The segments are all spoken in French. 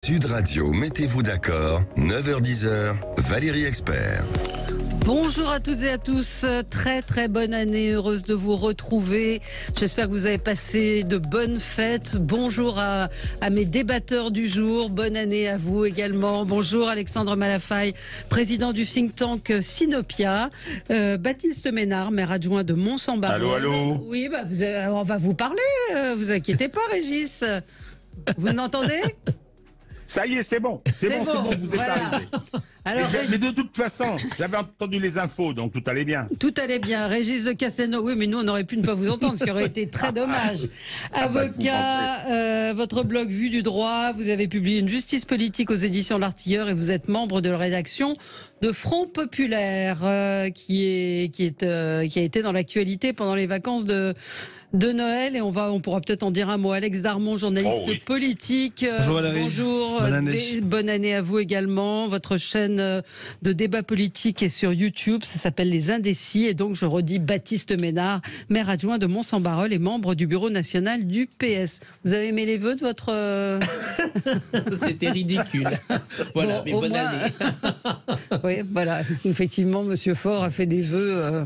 Sud Radio, mettez-vous d'accord, 9h-10h, Valérie Expert. Bonjour à toutes et à tous, très très bonne année, heureuse de vous retrouver. J'espère que vous avez passé de bonnes fêtes. Bonjour à mes débatteurs du jour, bonne année à vous également. Bonjour Alexandre Malafaille, président du think tank Sinopia. Baptiste Ménard, maire adjoint de Mont-Saint-Barreul. Allô. Oui, alors on va vous parler, vous inquiétez pas Régis. Vous m'entendez ? Ça y est, c'est bon, vous êtes voilà. arrivé. Alors, Mais de toute façon, j'avais entendu les infos, donc tout allait bien. Tout allait bien. Régis de Castelnau, oui, mais nous, on aurait pu ne pas vous entendre, ce qui aurait été très dommage. Avocat, votre blog Vue du droit, vous avez publié une justice politique aux éditions L'Artilleur et vous êtes membre de la rédaction de Front Populaire, qui a été dans l'actualité pendant les vacances de Noël, et on pourra peut-être en dire un mot. Alex Darmon, journaliste politique. Bonjour Valérie. Bonjour. Bonne année. Bonne année à vous également. Votre chaîne de débat politique est sur YouTube. Ça s'appelle Les Indécis. Et donc, je redis Baptiste Ménard, maire adjoint de Mont-Saint-Barreul et membre du bureau national du PS. Vous avez aimé les vœux de votre... C'était ridicule. Voilà, bon, mais bonne année. Oui, voilà. Effectivement, Monsieur Faure a fait des vœux...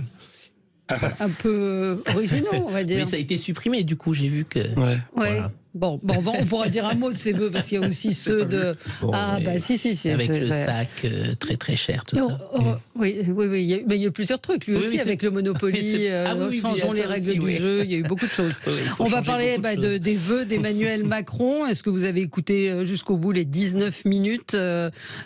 un peu originaux, on va dire. Mais ça a été supprimé, du coup, j'ai vu que... Ouais. Voilà. Bon, on pourra dire un mot de ces vœux, parce qu'il y a aussi ceux de... Bon, si. Avec le sac très très cher, tout ça. Oui. Mais il y a eu plusieurs trucs, lui aussi, avec le Monopoly, changeons les règles du jeu, il y a eu beaucoup de choses. On va parler des vœux d'Emmanuel Macron. Est-ce que vous avez écouté jusqu'au bout les 19 minutes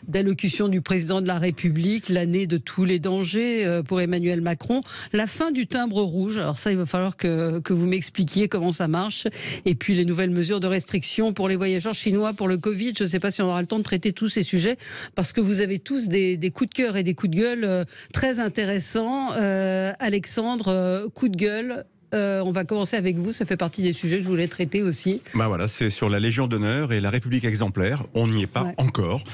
d'allocution du président de la République, l'année de tous les dangers pour Emmanuel Macron, la fin du timbre rouge? Alors ça, il va falloir que vous m'expliquiez comment ça marche, et puis les nouvelles mesures de restriction pour les voyageurs chinois pour le Covid. Je ne sais pas si on aura le temps de traiter tous ces sujets, parce que vous avez tous des coups de cœur et des coups de gueule très intéressants. Alexandre, coup de gueule. On va commencer avec vous, ça fait partie des sujets que je voulais traiter aussi. Voilà, c'est sur la Légion d'honneur et la République exemplaire. On n'y est pas encore.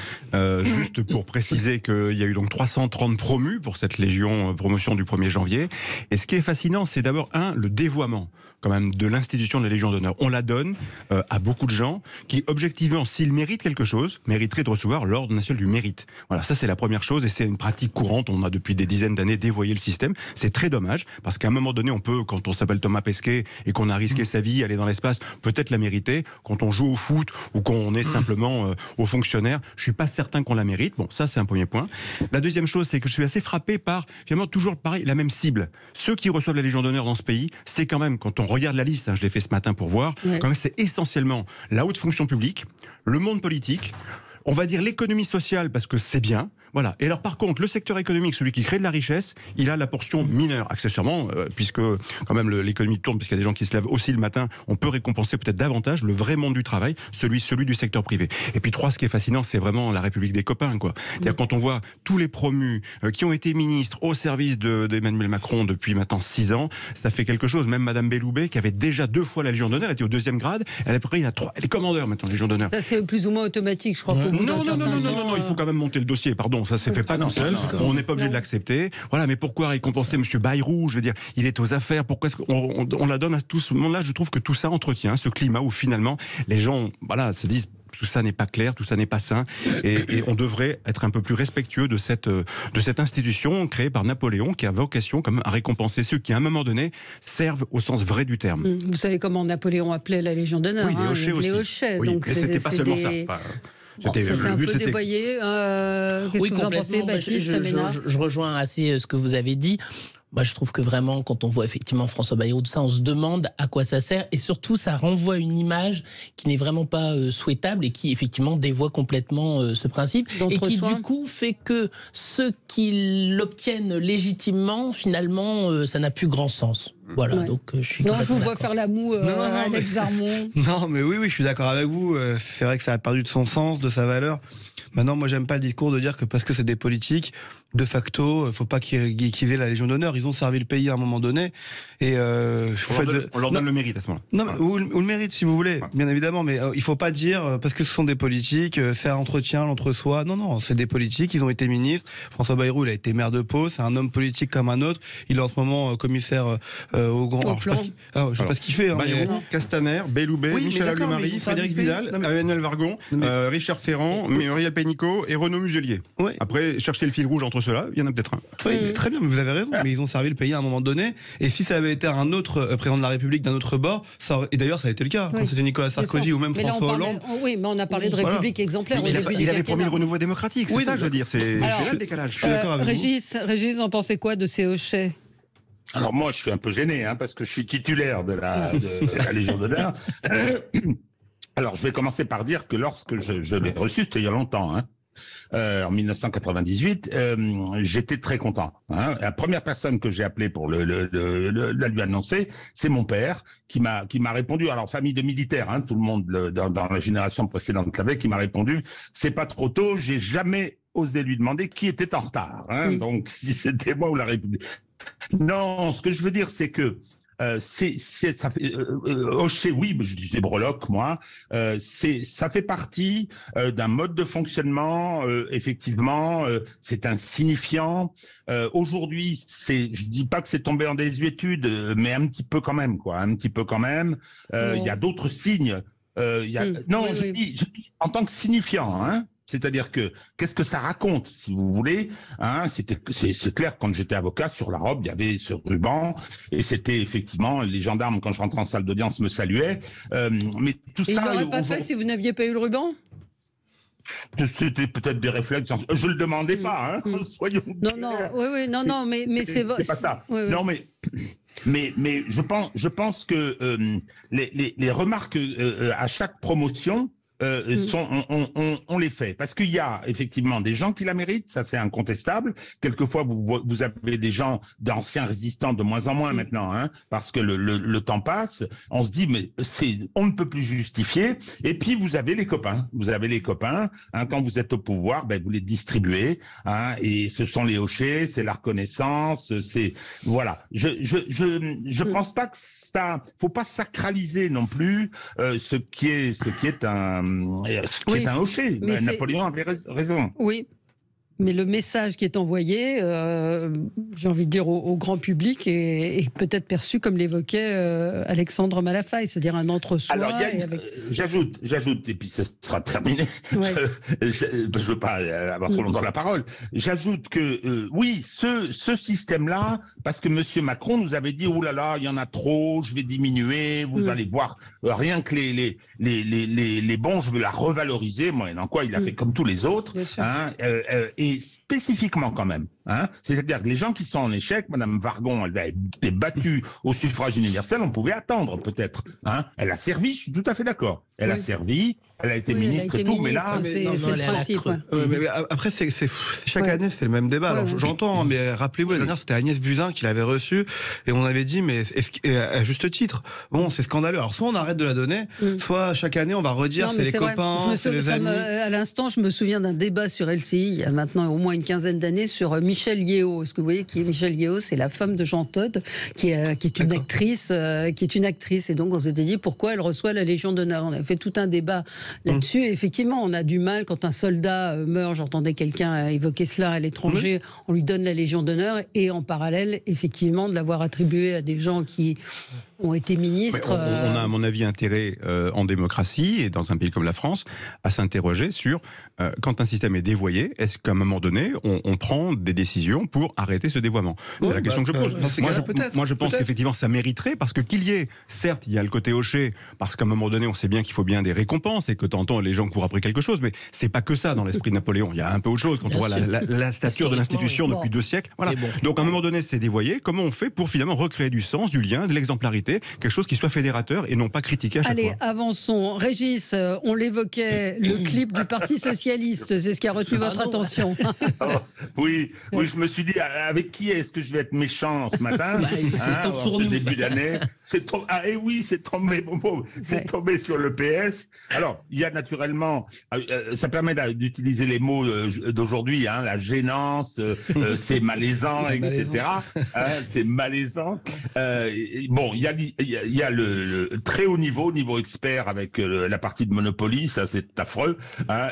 Juste pour préciser qu'il y a eu donc 330 promus pour cette Légion promotion du 1er janvier. Et ce qui est fascinant, c'est d'abord, le dévoiement quand même de l'institution de la Légion d'honneur. On la donne à beaucoup de gens qui, objectivement, s'ils méritent quelque chose, mériteraient de recevoir l'ordre national du mérite. Voilà, ça c'est la première chose, et c'est une pratique courante. On a depuis des dizaines d'années dévoyé le système. C'est très dommage, parce qu'à un moment donné, on peut, quand on s'appelle Thomas Pesquet et qu'on a risqué sa vie, aller dans l'espace, peut-être la mériter. Quand on joue au foot ou qu'on est simplement aux fonctionnaires, je suis pas certain qu'on la mérite. Bon, ça c'est un premier point. La deuxième chose, c'est que je suis assez frappé par, finalement, toujours pareil, la même cible. Ceux qui reçoivent la Légion d'honneur dans ce pays, c'est quand même, quand on regarde la liste, je l'ai fait ce matin pour voir, quand même c'est essentiellement la haute fonction publique, le monde politique, on va dire l'économie sociale, parce que c'est bien. Voilà. Et alors, par contre, le secteur économique, celui qui crée de la richesse, il a la portion mineure, accessoirement, puisque quand même l'économie tourne, puisqu'il y a des gens qui se lèvent aussi le matin, on peut récompenser peut-être davantage le vrai monde du travail, celui du secteur privé. Et puis, ce qui est fascinant, c'est vraiment la République des copains, quoi. C'est-à-dire, quand on voit tous les promus qui ont été ministres au service d'Emmanuel Macron depuis maintenant 6 ans, ça fait quelque chose. Même Madame Belloubet, qui avait déjà 2 fois la Légion d'honneur, était au 2e grade, elle est commandeur maintenant, Légion d'honneur. Ça, c'est plus ou moins automatique, je crois. Non, il faut quand même monter le dossier, pardon. Ça se fait pas tout seul. On n'est pas obligé de l'accepter. Voilà, mais pourquoi récompenser Monsieur Bayrou? Je veux dire, il est aux affaires. Pourquoi est-ce qu'on la donne à tout ce monde-là? Je trouve que tout ça entretient ce climat où finalement les gens, se disent tout ça n'est pas clair, tout ça n'est pas sain, et on devrait être un peu plus respectueux de cette institution créée par Napoléon, qui a vocation comme à récompenser ceux qui, à un moment donné, servent au sens vrai du terme. Vous savez comment Napoléon appelait la Légion d'honneur? Oui, les hochets aussi. Oui, donc mais c'était pas seulement ça. Ça c'est un peu dévoyé. Qu'est-ce que vous en pensez, Baptiste Ménard? Je rejoins assez ce que vous avez dit. Moi, je trouve que vraiment, quand on voit effectivement François Bayrou, tout ça, on se demande à quoi ça sert. Et surtout, ça renvoie une image qui n'est vraiment pas souhaitable et qui, effectivement, dévoie complètement ce principe. Et qui, du coup, fait que ceux qui l'obtiennent légitimement, finalement, ça n'a plus grand sens. Voilà, donc je suis je vous vois faire la moue, Alex Darmon. Non, mais oui, je suis d'accord avec vous. C'est vrai que ça a perdu de son sens, de sa valeur. Maintenant, moi, j'aime pas le discours de dire que parce que c'est des politiques, de facto, faut pas qu'ils aient la Légion d'honneur. Ils ont servi le pays à un moment donné. Et on leur donne le mérite à ce moment-là. Non, ou le mérite, si vous voulez, bien évidemment. Mais il faut pas dire parce que ce sont des politiques, ça entretient l'entre-soi. Non, c'est des politiques. Ils ont été ministres. François Bayrou, il a été maire de Pau. C'est un homme politique comme un autre. Il est en ce moment commissaire au grand. Alors, je sais pas ce qu'il fait. Bayrou, Castaner, Belloubet, Michel Alliot-Marie, Frédéric Vidal, Emmanuel Vargon, Richard Ferrand, Muriel Pénicaud et Renaud Muselier. Ouais. Après, chercher le fil rouge entre ceux-là, il y en a peut-être un. Oui, mais très bien, mais vous avez raison. Mais ils ont servi le pays à un moment donné. Et si ça avait été un autre président de la République d'un autre bord, et d'ailleurs ça a été le cas, quand c'était Nicolas Sarkozy ou même François Hollande. Oui, mais on a parlé de République exemplaire. Il avait promis le renouveau démocratique, c'est ça, je veux dire. C'est là le décalage. Je suis d'accord avec vous. Régis, en pensez quoi de ces hochets? Alors moi, je suis un peu gêné, parce que je suis titulaire de la Légion d'honneur. Alors, je vais commencer par dire que lorsque je l'ai reçu, c'était il y a longtemps, en 1998, j'étais très content. La première personne que j'ai appelée pour la lui annoncer, c'est mon père qui m'a répondu. Alors, famille de militaires, tout le monde dans la génération précédente l'avait, qui m'a répondu, c'est pas trop tôt, j'ai jamais osé lui demander qui était en retard. Donc, si c'était moi ou la République. Non, ce que je veux dire, c'est que hocher, oui, je disais breloque, moi. Ça fait partie d'un mode de fonctionnement. Effectivement, c'est insignifiant. Aujourd'hui, je dis pas que c'est tombé en désuétude, mais un petit peu quand même, quoi. Un petit peu quand même. Il y a d'autres signes. Je dis en tant que signifiant, C'est-à-dire que, qu'est-ce que ça raconte, si vous voulez, c'est clair, quand j'étais avocat, sur la robe, il y avait ce ruban, et c'était effectivement, les gendarmes, quand je rentrais en salle d'audience, me saluaient, mais tout ça... Il n'aurait pas fait si vous n'aviez pas eu le ruban ? C'était peut-être des réflexes, je le demandais pas, soyons clairs. Non, mais c'est pas ça. Oui. Non, mais je pense que les remarques à chaque promotion, on les fait parce qu'il y a effectivement des gens qui la méritent, ça c'est incontestable. Quelquefois vous avez des gens d'anciens résistants de moins en moins maintenant, parce que le temps passe. On se dit mais on ne peut plus justifier. Et puis vous avez les copains, quand vous êtes au pouvoir, vous les distribuez, et ce sont les hochets, c'est la reconnaissance, c'est voilà. Je pense pas que ça, faut pas sacraliser non plus ce qui est un hocher. Napoléon avait raison. Oui. Mais le message qui est envoyé, j'ai envie de dire au grand public, est peut-être perçu comme l'évoquait Alexandre Malafaille, c'est-à-dire un entre-soi. Alors, j'ajoute, et puis ce sera terminé, je veux pas avoir trop longtemps la parole, j'ajoute que oui, ce système-là, parce que M. Macron nous avait dit, oh là là, il y en a trop, je vais diminuer, vous allez voir, rien que les bons, je veux la revaloriser, moyennant quoi il a fait comme tous les autres, et spécifiquement quand même. C'est-à-dire que les gens qui sont en échec, Madame Vargon, elle a été battue au suffrage universel, on pouvait attendre peut-être. Elle a servi, je suis tout à fait d'accord. Elle a servi, elle a été ministre et tout, mais là... C'est le principe. Mais après, chaque année, c'est le même débat. Alors, j'entends, mais rappelez-vous, la dernière, c'était Agnès Buzyn qui l'avait reçue, et on avait dit, mais à juste titre, bon, c'est scandaleux. Alors, soit on arrête de la donner, soit chaque année, on va redire, c'est les copains, c'est les amis. À l'instant, je me souviens d'un débat sur LCI, il y a maintenant au moins une quinzaine d'années, sur Michel Yeo. Est-ce que vous voyez qui est Michel Yeo? C'est la femme de Jean Todt, qui est une actrice, et donc on s'était dit pourquoi elle reçoit la Légion d'honneur. On a fait tout un débat là-dessus. Et effectivement, on a du mal quand un soldat meurt. J'entendais quelqu'un évoquer cela à l'étranger. On lui donne la Légion d'honneur et en parallèle, effectivement, de l'avoir attribuée à des gens qui ont été ministres. On a, à mon avis, intérêt en démocratie et dans un pays comme la France à s'interroger sur quand un système est dévoyé, est-ce qu'à un moment donné, on prend des décisions pour arrêter ce dévoiement? C'est la question que je pose. Moi, je pense qu'effectivement, ça mériterait, parce que qu'il y ait, certes, il y a le côté hocher, parce qu'à un moment donné, on sait bien qu'il faut bien des récompenses et que tantôt les gens courent après quelque chose, mais c'est pas que ça dans l'esprit de Napoléon. Il y a un peu autre chose quand on voit la stature de l'institution depuis 2 siècles. Voilà. Donc à un moment donné, c'est dévoyé. Comment on fait pour finalement recréer du sens, du lien, de l'exemplarité société, quelque chose qui soit fédérateur et non pas critiqué à chaque fois. Allez, avançons. Régis, on l'évoquait, le clip du Parti Socialiste, c'est ce qui a retenu votre attention. Oui, je me suis dit, avec qui est-ce que je vais être méchant ce matin, ce début d'année. C'est tombé sur le PS. Alors, il y a naturellement, ça permet d'utiliser les mots d'aujourd'hui, la gênance, c'est malaisant, etc. C'est malaisant. Bon, il y a le très haut niveau expert avec la partie de Monopoly, ça c'est affreux.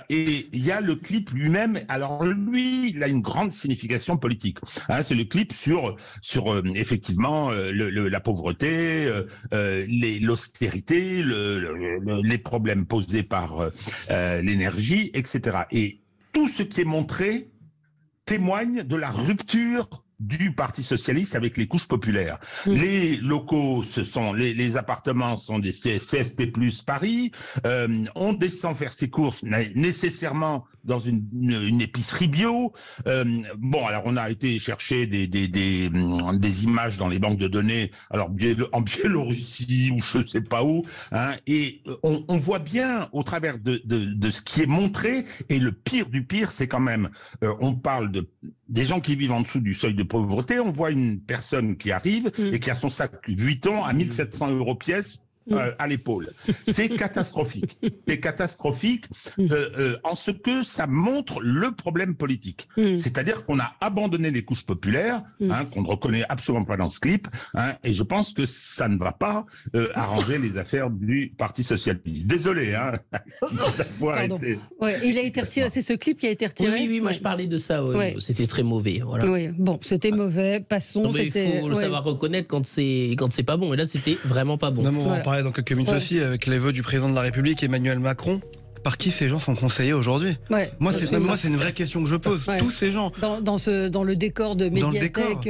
Et il y a le clip lui-même. Alors lui, il a une grande signification politique. C'est le clip sur effectivement la pauvreté, l'austérité, les problèmes posés par l'énergie, etc. Et tout ce qui est montré témoigne de la rupture du Parti socialiste avec les couches populaires. Les locaux, les appartements sont des CSP+ Paris. On descend faire ses courses nécessairement dans une épicerie bio. Bon, alors on a été chercher des images dans les banques de données, alors en Biélorussie ou je sais pas où, et on voit bien au travers de ce qui est montré, et le pire du pire, c'est quand même, on parle des gens qui vivent en dessous du seuil de pauvreté. On voit une personne qui arrive et qui a son sac Vuitton à 1700 € pièce à l'épaule. C'est catastrophique. C'est catastrophique en ce que ça montre le problème politique. C'est-à-dire qu'on a abandonné les couches populaires, qu'on ne reconnaît absolument pas dans ce clip, et je pense que ça ne va pas arranger les affaires du Parti socialiste. Désolé, il a été retiré. C'est ce clip qui a été retiré. Oui, moi je parlais de ça. C'était très mauvais. Voilà. Oui, bon, c'était mauvais. Passons. Il faut le savoir reconnaître quand c'est pas bon. Et là, c'était vraiment pas bon. On va en parler dans quelques minutes aussi, avec les vœux du président de la République, Emmanuel Macron. Par qui ces gens sont conseillés aujourd'hui? Moi, c'est une vraie question que je pose. Tous ces gens. Dans le décor de médiathèque.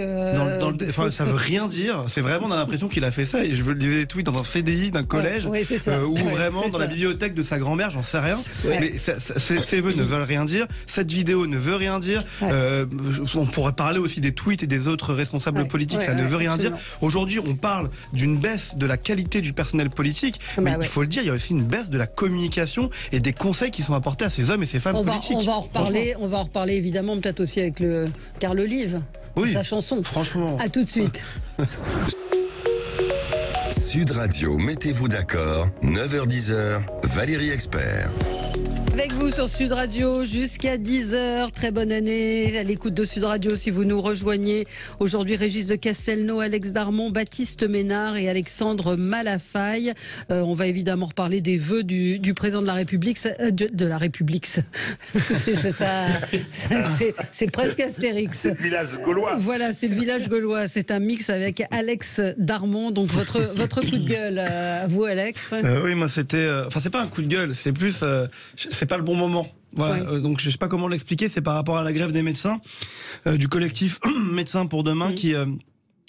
Ça veut rien dire. C'est vraiment, on a l'impression qu'il a fait ça. Et je veux le dire des tweets dans un CDI d'un collège, ou vraiment dans la bibliothèque de sa grand-mère, j'en sais rien. Mais ces vœux ne veulent rien dire. Cette vidéo ne veut rien dire. On pourrait parler aussi des tweets et des autres responsables politiques. Ça ne veut rien dire. Aujourd'hui, on parle d'une baisse de la qualité du personnel politique. Mais il faut le dire, il y a aussi une baisse de la communication et des conseils qui sont apportés à ces hommes et ces femmes politiques. On va en reparler évidemment, peut-être aussi avec Carl Olive, sa chanson. Franchement. À tout de suite. Sud Radio, mettez-vous d'accord, 9h-10h, Valérie Expert. Avec vous sur Sud Radio jusqu'à 10h. Très bonne année à l'écoute de Sud Radio si vous nous rejoignez. Aujourd'hui, Régis de Castelnau, Alex Darmon, Baptiste Ménard et Alexandre Malafaille. On va évidemment reparler des vœux du président de la République. De la République. C'est presque Astérix. C'est le village gaulois. Voilà, c'est le village gaulois. C'est un mix avec Alex Darmon. Donc votre coup de gueule, à vous Alex. Oui, moi c'était... c'est pas un coup de gueule, c'est plus... c'est pas le bon moment. Voilà, donc je sais pas comment l'expliquer, c'est par rapport à la grève des médecins, du collectif Médecins pour demain qui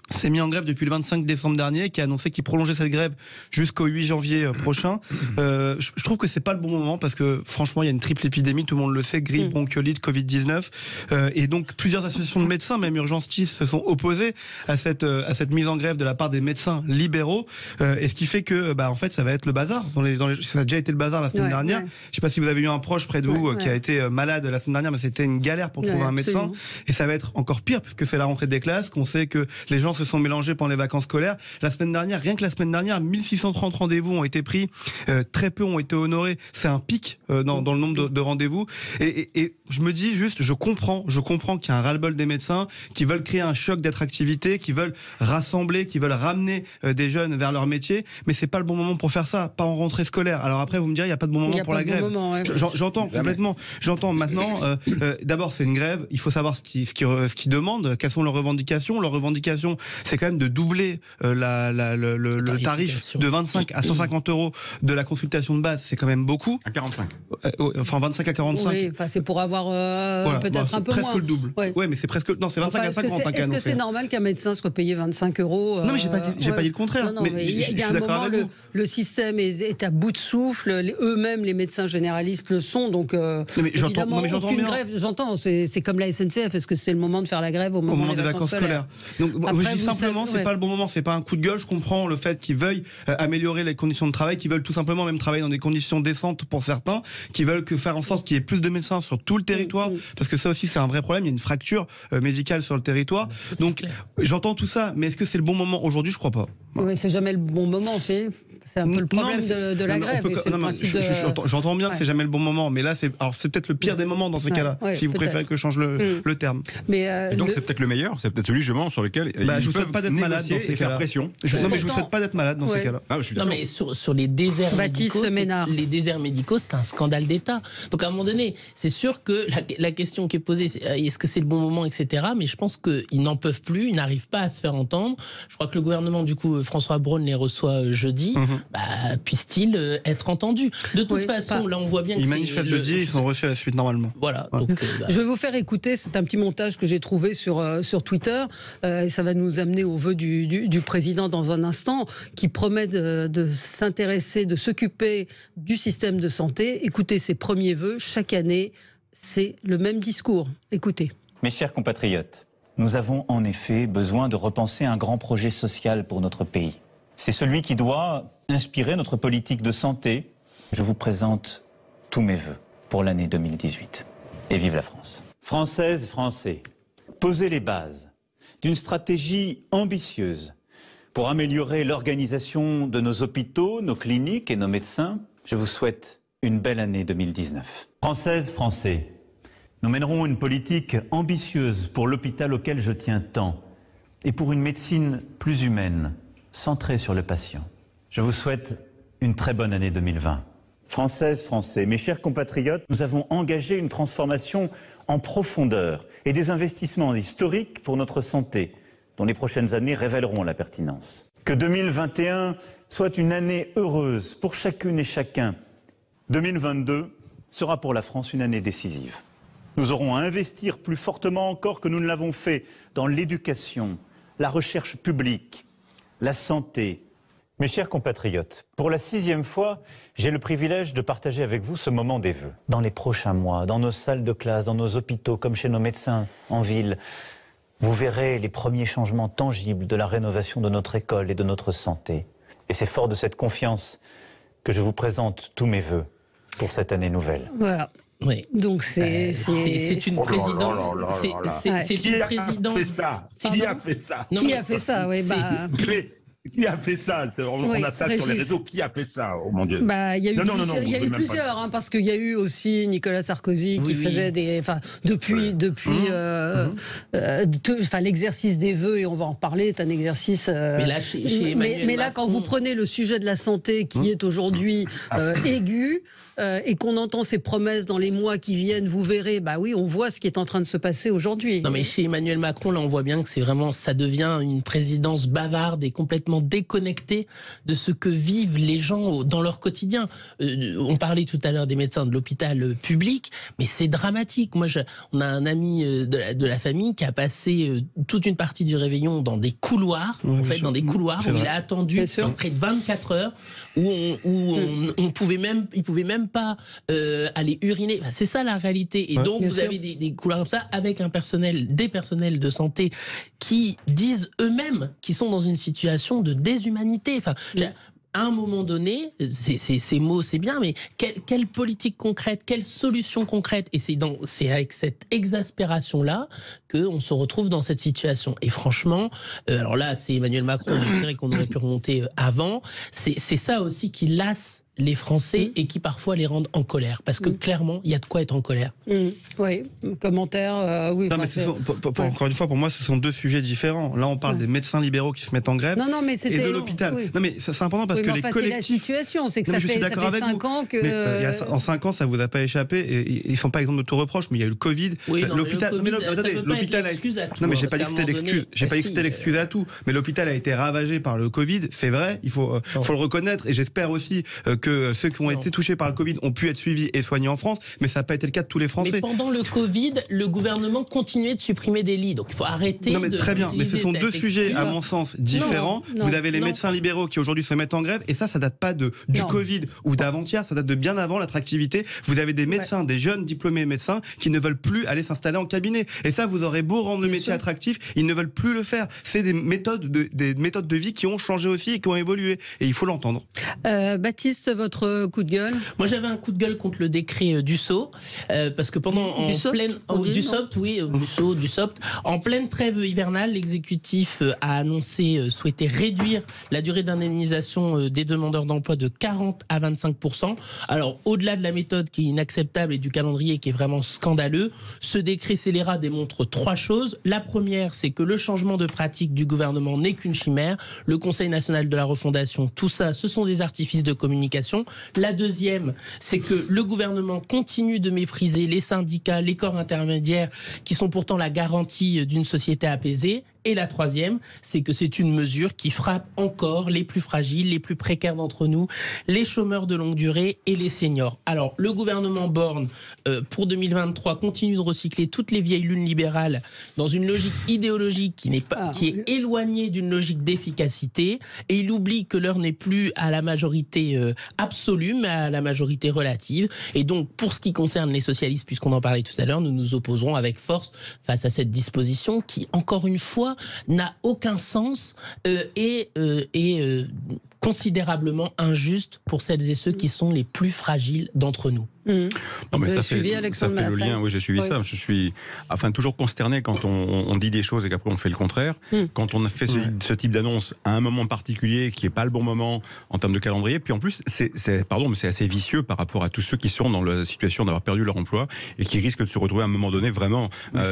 s'est mis en grève depuis le 25 décembre dernier, qui a annoncé qu'il prolongeait cette grève jusqu'au 8 janvier prochain. Je trouve que c'est pas le bon moment parce que franchement il y a une triple épidémie, tout le monde le sait, grippe, bronchiolite, Covid-19, et donc plusieurs associations de médecins, même Urgentis, se sont opposées à cette mise en grève de la part des médecins libéraux, et ce qui fait que en fait ça va être le bazar. Ça a déjà été le bazar la semaine dernière. Je sais pas si vous avez eu un proche près de vous qui a été malade la semaine dernière, mais c'était une galère pour trouver un médecin, et ça va être encore pire puisque c'est la rentrée des classes, qu'on sait que les gens se sont mélangés pendant les vacances scolaires. La semaine dernière, rien que la semaine dernière, 1630 rendez-vous ont été pris, très peu ont été honorés. C'est un pic dans le nombre de rendez-vous. Et je me dis juste, je comprends qu'il y a un ras-le-bol des médecins qui veulent créer un choc d'attractivité, qui veulent rassembler, qui veulent ramener des jeunes vers leur métier, mais c'est pas le bon moment pour faire ça, pas en rentrée scolaire. Alors après, vous me direz, il n'y a pas de bon moment pour la grève. J'entends complètement. J'entends maintenant. D'abord, c'est une grève. Il faut savoir ce qu'ils demandent, quelles sont leurs revendications. Leurs revendications, c'est quand même de doubler le tarif de 25 à 150 € de la consultation de base. C'est quand même beaucoup. À 45. Enfin, 25 à 45. Oui, c'est pour avoir peut-être un peu presque moins. le double. Oui, mais c'est presque. Non, c'est 25 à 50. Est-ce que c'est normal qu'un médecin soit payé 25 €? Non, mais j'ai pas dit le contraire. Non, mais il y a un moment, le système est à bout de souffle. Eux-mêmes, les médecins généralistes le sont. Donc, évidemment, aucune grève. J'entends. C'est comme la SNCF. Est-ce que c'est le moment de faire la grève au moment des vacances scolaires? Donc, je dis simplement, c'est pas le bon moment, c'est pas un coup de gueule. Je comprends le fait qu'ils veuillent améliorer les conditions de travail, qu'ils veulent tout simplement même travailler dans des conditions décentes pour certains, qui veulent faire en sorte qu'il y ait plus de médecins sur tout le territoire, parce que ça aussi c'est un vrai problème. Il y a une fracture médicale sur le territoire. Donc j'entends tout ça, mais est-ce que c'est le bon moment aujourd'hui? Je crois pas. Oui, c'est jamais le bon moment, c'est un peu le problème de la grève. J'entends bien que c'est jamais le bon moment, mais là c'est peut-être le pire des moments dans ces cas-là, si vous préférez que je change le terme. Et donc c'est peut-être le meilleur, c'est peut-être celui justement sur lequel ils je vous souhaite pas d'être malade dans ces cas-là. Pression. Non mais je vous souhaite pas d'être malade dans ces cas-là. Non mais sur les déserts médicaux, c'est un scandale d'État. Donc à un moment donné, c'est sûr que la question qui est posée, c'est est-ce que c'est le bon moment, etc. Mais je pense qu'ils n'en peuvent plus, ils n'arrivent pas à se faire entendre. Je crois que le gouvernement, du coup, François Braun les reçoit jeudi. Puisse-t-il être entendu? De toute façon, là on voit bien que ils manifestent jeudi, ils sont reçus à la suite normalement. Voilà. Ouais. Donc, je vais vous faire écouter, c'est un petit montage que j'ai trouvé sur Twitter, et ça va nous amener au vœu du président dans un instant, qui promet de s'intéresser, de s'occuper du système de santé. Écoutez ses premiers vœux, chaque année, c'est le même discours. Écoutez. Mes chers compatriotes, nous avons en effet besoin de repenser un grand projet social pour notre pays. C'est celui qui doit inspirer notre politique de santé. Je vous présente tous mes vœux pour l'année 2018. Et vive la France. Françaises, Français, posez les bases d'une stratégie ambitieuse pour améliorer l'organisation de nos hôpitaux, nos cliniques et nos médecins. Je vous souhaite une belle année 2019. Françaises, Français, nous mènerons une politique ambitieuse pour l'hôpital auquel je tiens tant et pour une médecine plus humaine, centrée sur le patient. Je vous souhaite une très bonne année 2020. Françaises, Français, mes chers compatriotes, nous avons engagé une transformation en profondeur et des investissements historiques pour notre santé, dont les prochaines années révéleront la pertinence. Que 2021 soit une année heureuse pour chacune et chacun. 2022 sera pour la France une année décisive. Nous aurons à investir plus fortement encore que nous ne l'avons fait dans l'éducation, la recherche publique, la santé. Mes chers compatriotes, pour la 6e fois, j'ai le privilège de partager avec vous ce moment des vœux. Dans les prochains mois, dans nos salles de classe, dans nos hôpitaux, comme chez nos médecins en ville, vous verrez les premiers changements tangibles de la rénovation de notre école et de notre santé. Et c'est fort de cette confiance que je vous présente tous mes vœux pour cette année nouvelle. Voilà. Oui. Donc c'est une présidence. C'est une présidence. Qui a fait ça? Qui a fait ça? Oui, Qui a fait ça? On a ça sur les réseaux. Qui a fait ça? Oh mon Dieu. Il y a eu plusieurs, parce qu'il y a eu aussi Nicolas Sarkozy qui faisait depuis l'exercice des vœux, et on va en reparler, est un exercice. Mais là, chez Emmanuel mais là, quand vous prenez le sujet de la santé qui est aujourd'hui aigu, et qu'on entend ces promesses dans les mois qui viennent, vous verrez, on voit ce qui est en train de se passer aujourd'hui. Non, mais chez Emmanuel Macron, là, on voit bien que ça devient une présidence bavarde et complètement déconnectée de ce que vivent les gens dans leur quotidien. On parlait tout à l'heure des médecins de l'hôpital public, mais c'est dramatique. Moi, on a un ami de la famille qui a passé toute une partie du réveillon dans des couloirs, dans des couloirs où il a attendu près de 24 heures, où il pouvait même pas aller uriner. C'est ça la réalité. Et donc vous avez des couloirs comme ça avec des personnels de santé qui disent eux-mêmes qu'ils sont dans une situation de déshumanité. À un moment donné, ces mots, c'est bien, mais quelle politique concrète, quelle solution concrète? Et c'est avec cette exaspération-là qu'on se retrouve dans cette situation. Et franchement, alors là, c'est Emmanuel Macron, c'est vrai qu'on aurait pu remonter avant, c'est ça aussi qui lasse les Français et qui parfois les rendent en colère. Parce que clairement, il y a de quoi être en colère. Oui, commentaire, oui. Non, mais encore une fois, pour moi, ce sont deux sujets différents. Là, on parle des médecins libéraux qui se mettent en grève et de l'hôpital. Non, mais c'est important parce que les collectifs... C'est la situation, c'est que ça fait 5 ans que... En 5 ans, ça vous a pas échappé. Et ils font pas exemple de tout reproche, mais il y a eu le Covid. L'hôpital a... Non, mais j'ai pas dit que c'était l'excuse. J'ai pas dit que c'était l'excuse à tout. Mais l'hôpital a été ravagé par le Covid, c'est vrai. Il faut le reconnaître. Et j'espère aussi que ceux qui ont été touchés par le Covid ont pu être suivis et soignés en France, mais ça n'a pas été le cas de tous les Français. Mais pendant le Covid, le gouvernement continuait de supprimer des lits. Donc il faut arrêter. Non mais très bien, mais ce sont deux sujets à mon sens différents. Vous avez les médecins libéraux qui aujourd'hui se mettent en grève et ça date pas du Covid ou d'avant-hier, ça date de bien avant l'attractivité. Vous avez des médecins, des jeunes diplômés médecins qui ne veulent plus aller s'installer en cabinet. Et ça, vous aurez beau rendre le métier attractif, ils ne veulent plus le faire. C'est des méthodes de vie qui ont changé aussi et qui ont évolué. Et il faut l'entendre. Baptiste, votre coup de gueule? Moi, j'avais un coup de gueule contre le décret Dussopt, parce que pendant Dussopt, en pleine trêve hivernale, l'exécutif a annoncé souhaiter réduire la durée d'indemnisation des demandeurs d'emploi de 40 à 25%. Alors, au-delà de la méthode qui est inacceptable et du calendrier qui est vraiment scandaleux, ce décret scélérat démontre 3 choses. La première, c'est que le changement de pratique du gouvernement n'est qu'une chimère. Le Conseil national de la refondation, tout ça, ce sont des artifices de communication. La deuxième, c'est que le gouvernement continue de mépriser les syndicats, les corps intermédiaires, qui sont pourtant la garantie d'une société apaisée. Et la troisième, c'est que c'est une mesure qui frappe encore les plus fragiles, les plus précaires d'entre nous, les chômeurs de longue durée et les seniors. Alors, le gouvernement Borne, pour 2023, continue de recycler toutes les vieilles lunes libérales dans une logique idéologique qui est éloignée d'une logique d'efficacité. Et il oublie que l'heure n'est plus à la majorité absolue, mais à la majorité relative. Et donc, pour ce qui concerne les socialistes, puisqu'on en parlait tout à l'heure, nous nous opposerons avec force face à cette disposition qui, encore une fois, n'a aucun sens et considérablement injuste pour celles et ceux qui sont les plus fragiles d'entre nous. Non, mais ça fait le lien. Oui, j'ai suivi ça. Je suis toujours consterné quand on dit des choses et qu'après on fait le contraire. Quand on a fait ce type d'annonce à un moment particulier qui n'est pas le bon moment en termes de calendrier. Puis en plus, c'est assez vicieux par rapport à tous ceux qui sont dans la situation d'avoir perdu leur emploi et qui risquent de se retrouver à un moment donné vraiment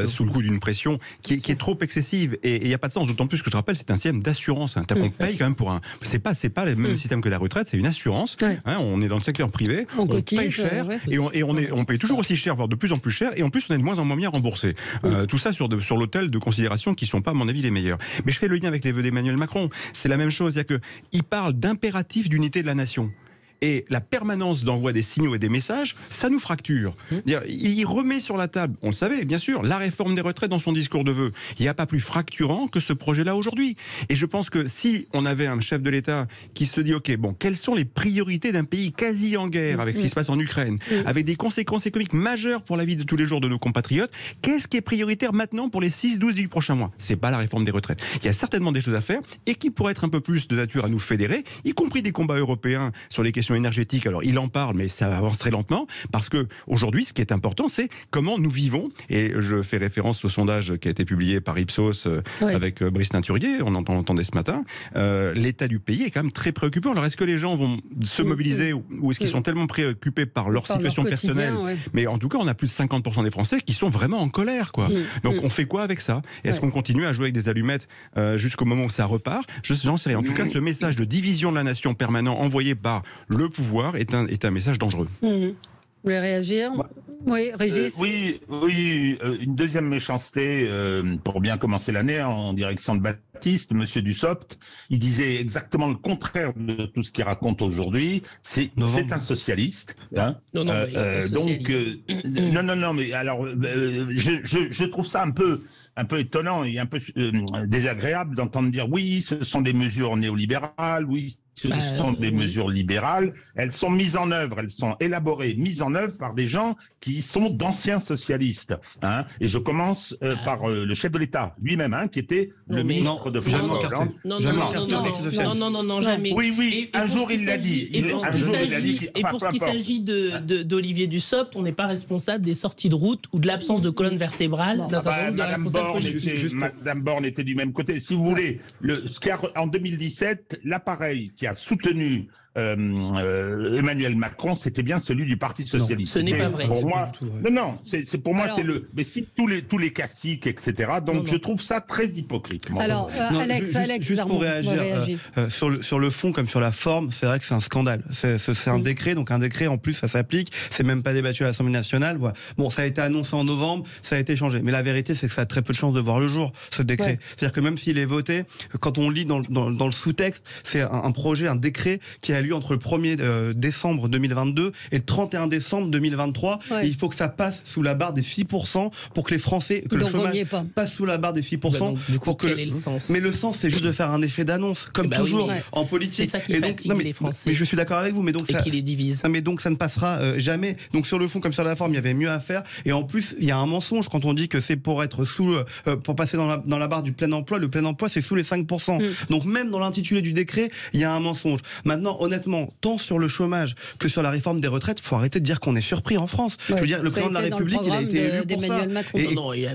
sous le coup d'une pression qui est trop excessive. Et il n'y a pas de sens. D'autant plus que je te rappelle, c'est un système d'assurance. On paye quand même pour un. C'est pas le même système que la retraite. C'est une assurance. On est dans le secteur privé. On paye cher. Et on paye toujours aussi cher, voire de plus en plus cher, et en plus on est de moins en moins bien remboursé. Tout ça sur l'autel de considérations qui ne sont pas, à mon avis, les meilleures. Mais je fais le lien avec les vœux d'Emmanuel Macron. C'est la même chose, c'est-à-dire qu'il parle d'impératif d'unité de la nation. Et la permanence d'envoi des signaux et des messages, ça nous fracture. Il remet sur la table, on le savait bien sûr, la réforme des retraites dans son discours de vœux. Il n'y a pas plus fracturant que ce projet-là aujourd'hui. Et je pense que si on avait un chef de l'État qui se dit, ok, bon, quelles sont les priorités d'un pays quasi en guerre avec ce qui se passe en Ukraine, avec des conséquences économiques majeures pour la vie de tous les jours de nos compatriotes, qu'est-ce qui est prioritaire maintenant pour les 6, 12, 18 prochains mois? C'est pas la réforme des retraites. Il y a certainement des choses à faire et qui pourraient être un peu plus de nature à nous fédérer, y compris des combats européens sur les questions énergétique. Alors il en parle, mais ça avance très lentement, parce que aujourd'hui, ce qui est important, c'est comment nous vivons. Et je fais référence au sondage qui a été publié par Ipsos avec Brice Teinturier, on entendait ce matin. L'état du pays est quand même très préoccupant. Alors est-ce que les gens vont se mobiliser ou est-ce qu'ils sont tellement préoccupés par leur situation personnelle? Mais en tout cas, on a plus de 50% des Français qui sont vraiment en colère, quoi. Donc on fait quoi avec ça? Est-ce qu'on continue à jouer avec des allumettes jusqu'au moment où ça repart? J'en sais rien. En tout cas, ce message de division de la nation permanent envoyé par le pouvoir est un message dangereux. Vous voulez réagir? Oui, Régis. Oui, une deuxième méchanceté pour bien commencer l'année en direction de Baptiste, Monsieur Dussopt. Il disait exactement le contraire de tout ce qu'il raconte aujourd'hui. C'est un socialiste. Hein. Non, mais alors, je trouve ça un peu étonnant et un peu désagréable d'entendre dire oui, ce sont des mesures néolibérales, oui, ce sont des mesures libérales. Elles sont mises en œuvre, elles sont élaborées, mises en œuvre par des gens qui sont d'anciens socialistes. Hein. Et je commence par le chef de l'État lui-même, qui était le ministre de François Hollande. Non, jamais. Oui, un jour il l'a dit. Et pour ce qui s'agit d'Olivier Dussopt, on n'est pas responsable des sorties de route ou de l'absence de colonne vertébrale d'un certain nombre de responsables politiques. Madame Borne était du même côté. Si vous voulez, en 2017, l'appareil qui a soutenu Emmanuel Macron, c'était bien celui du Parti socialiste. Non, ce n'est pas vrai. Pour moi, pour moi, c'est le. Mais si tous les classiques, etc. Donc je trouve ça très hypocrite. Alors, Alex, juste pour réagir sur le fond comme sur la forme, c'est vrai que c'est un scandale. C'est un décret, donc un décret en plus ça s'applique. C'est même pas débattu à l'Assemblée nationale. Voilà. Bon, ça a été annoncé en novembre, ça a été changé. Mais la vérité, c'est que ça a très peu de chances de voir le jour, ce décret. C'est-à-dire que même s'il est voté, quand on lit dans le sous-texte, c'est un projet, un décret qui a a lieu entre le 1er décembre 2022 et le 31 décembre 2023. Et il faut que ça passe sous la barre des 6% pour que les Français, que le chômage passe sous la barre des 6%. Donc, du coup, quel est le sens ? Mais le sens, c'est juste de faire un effet d'annonce, comme toujours en politique. C'est ça qui fatigue les Français. Mais je suis d'accord avec vous, mais donc qui les divise. Mais donc ça ne passera jamais. Donc sur le fond comme sur la forme, il y avait mieux à faire. Et en plus, il y a un mensonge quand on dit que c'est pour être pour passer dans la barre du plein emploi. Le plein emploi, c'est sous les 5%. Donc même dans l'intitulé du décret, il y a un mensonge. Maintenant, honnêtement, tant sur le chômage que sur la réforme des retraites, faut arrêter de dire qu'on est surpris en France. Je veux dire, le président de la République, il a été élu pour ça.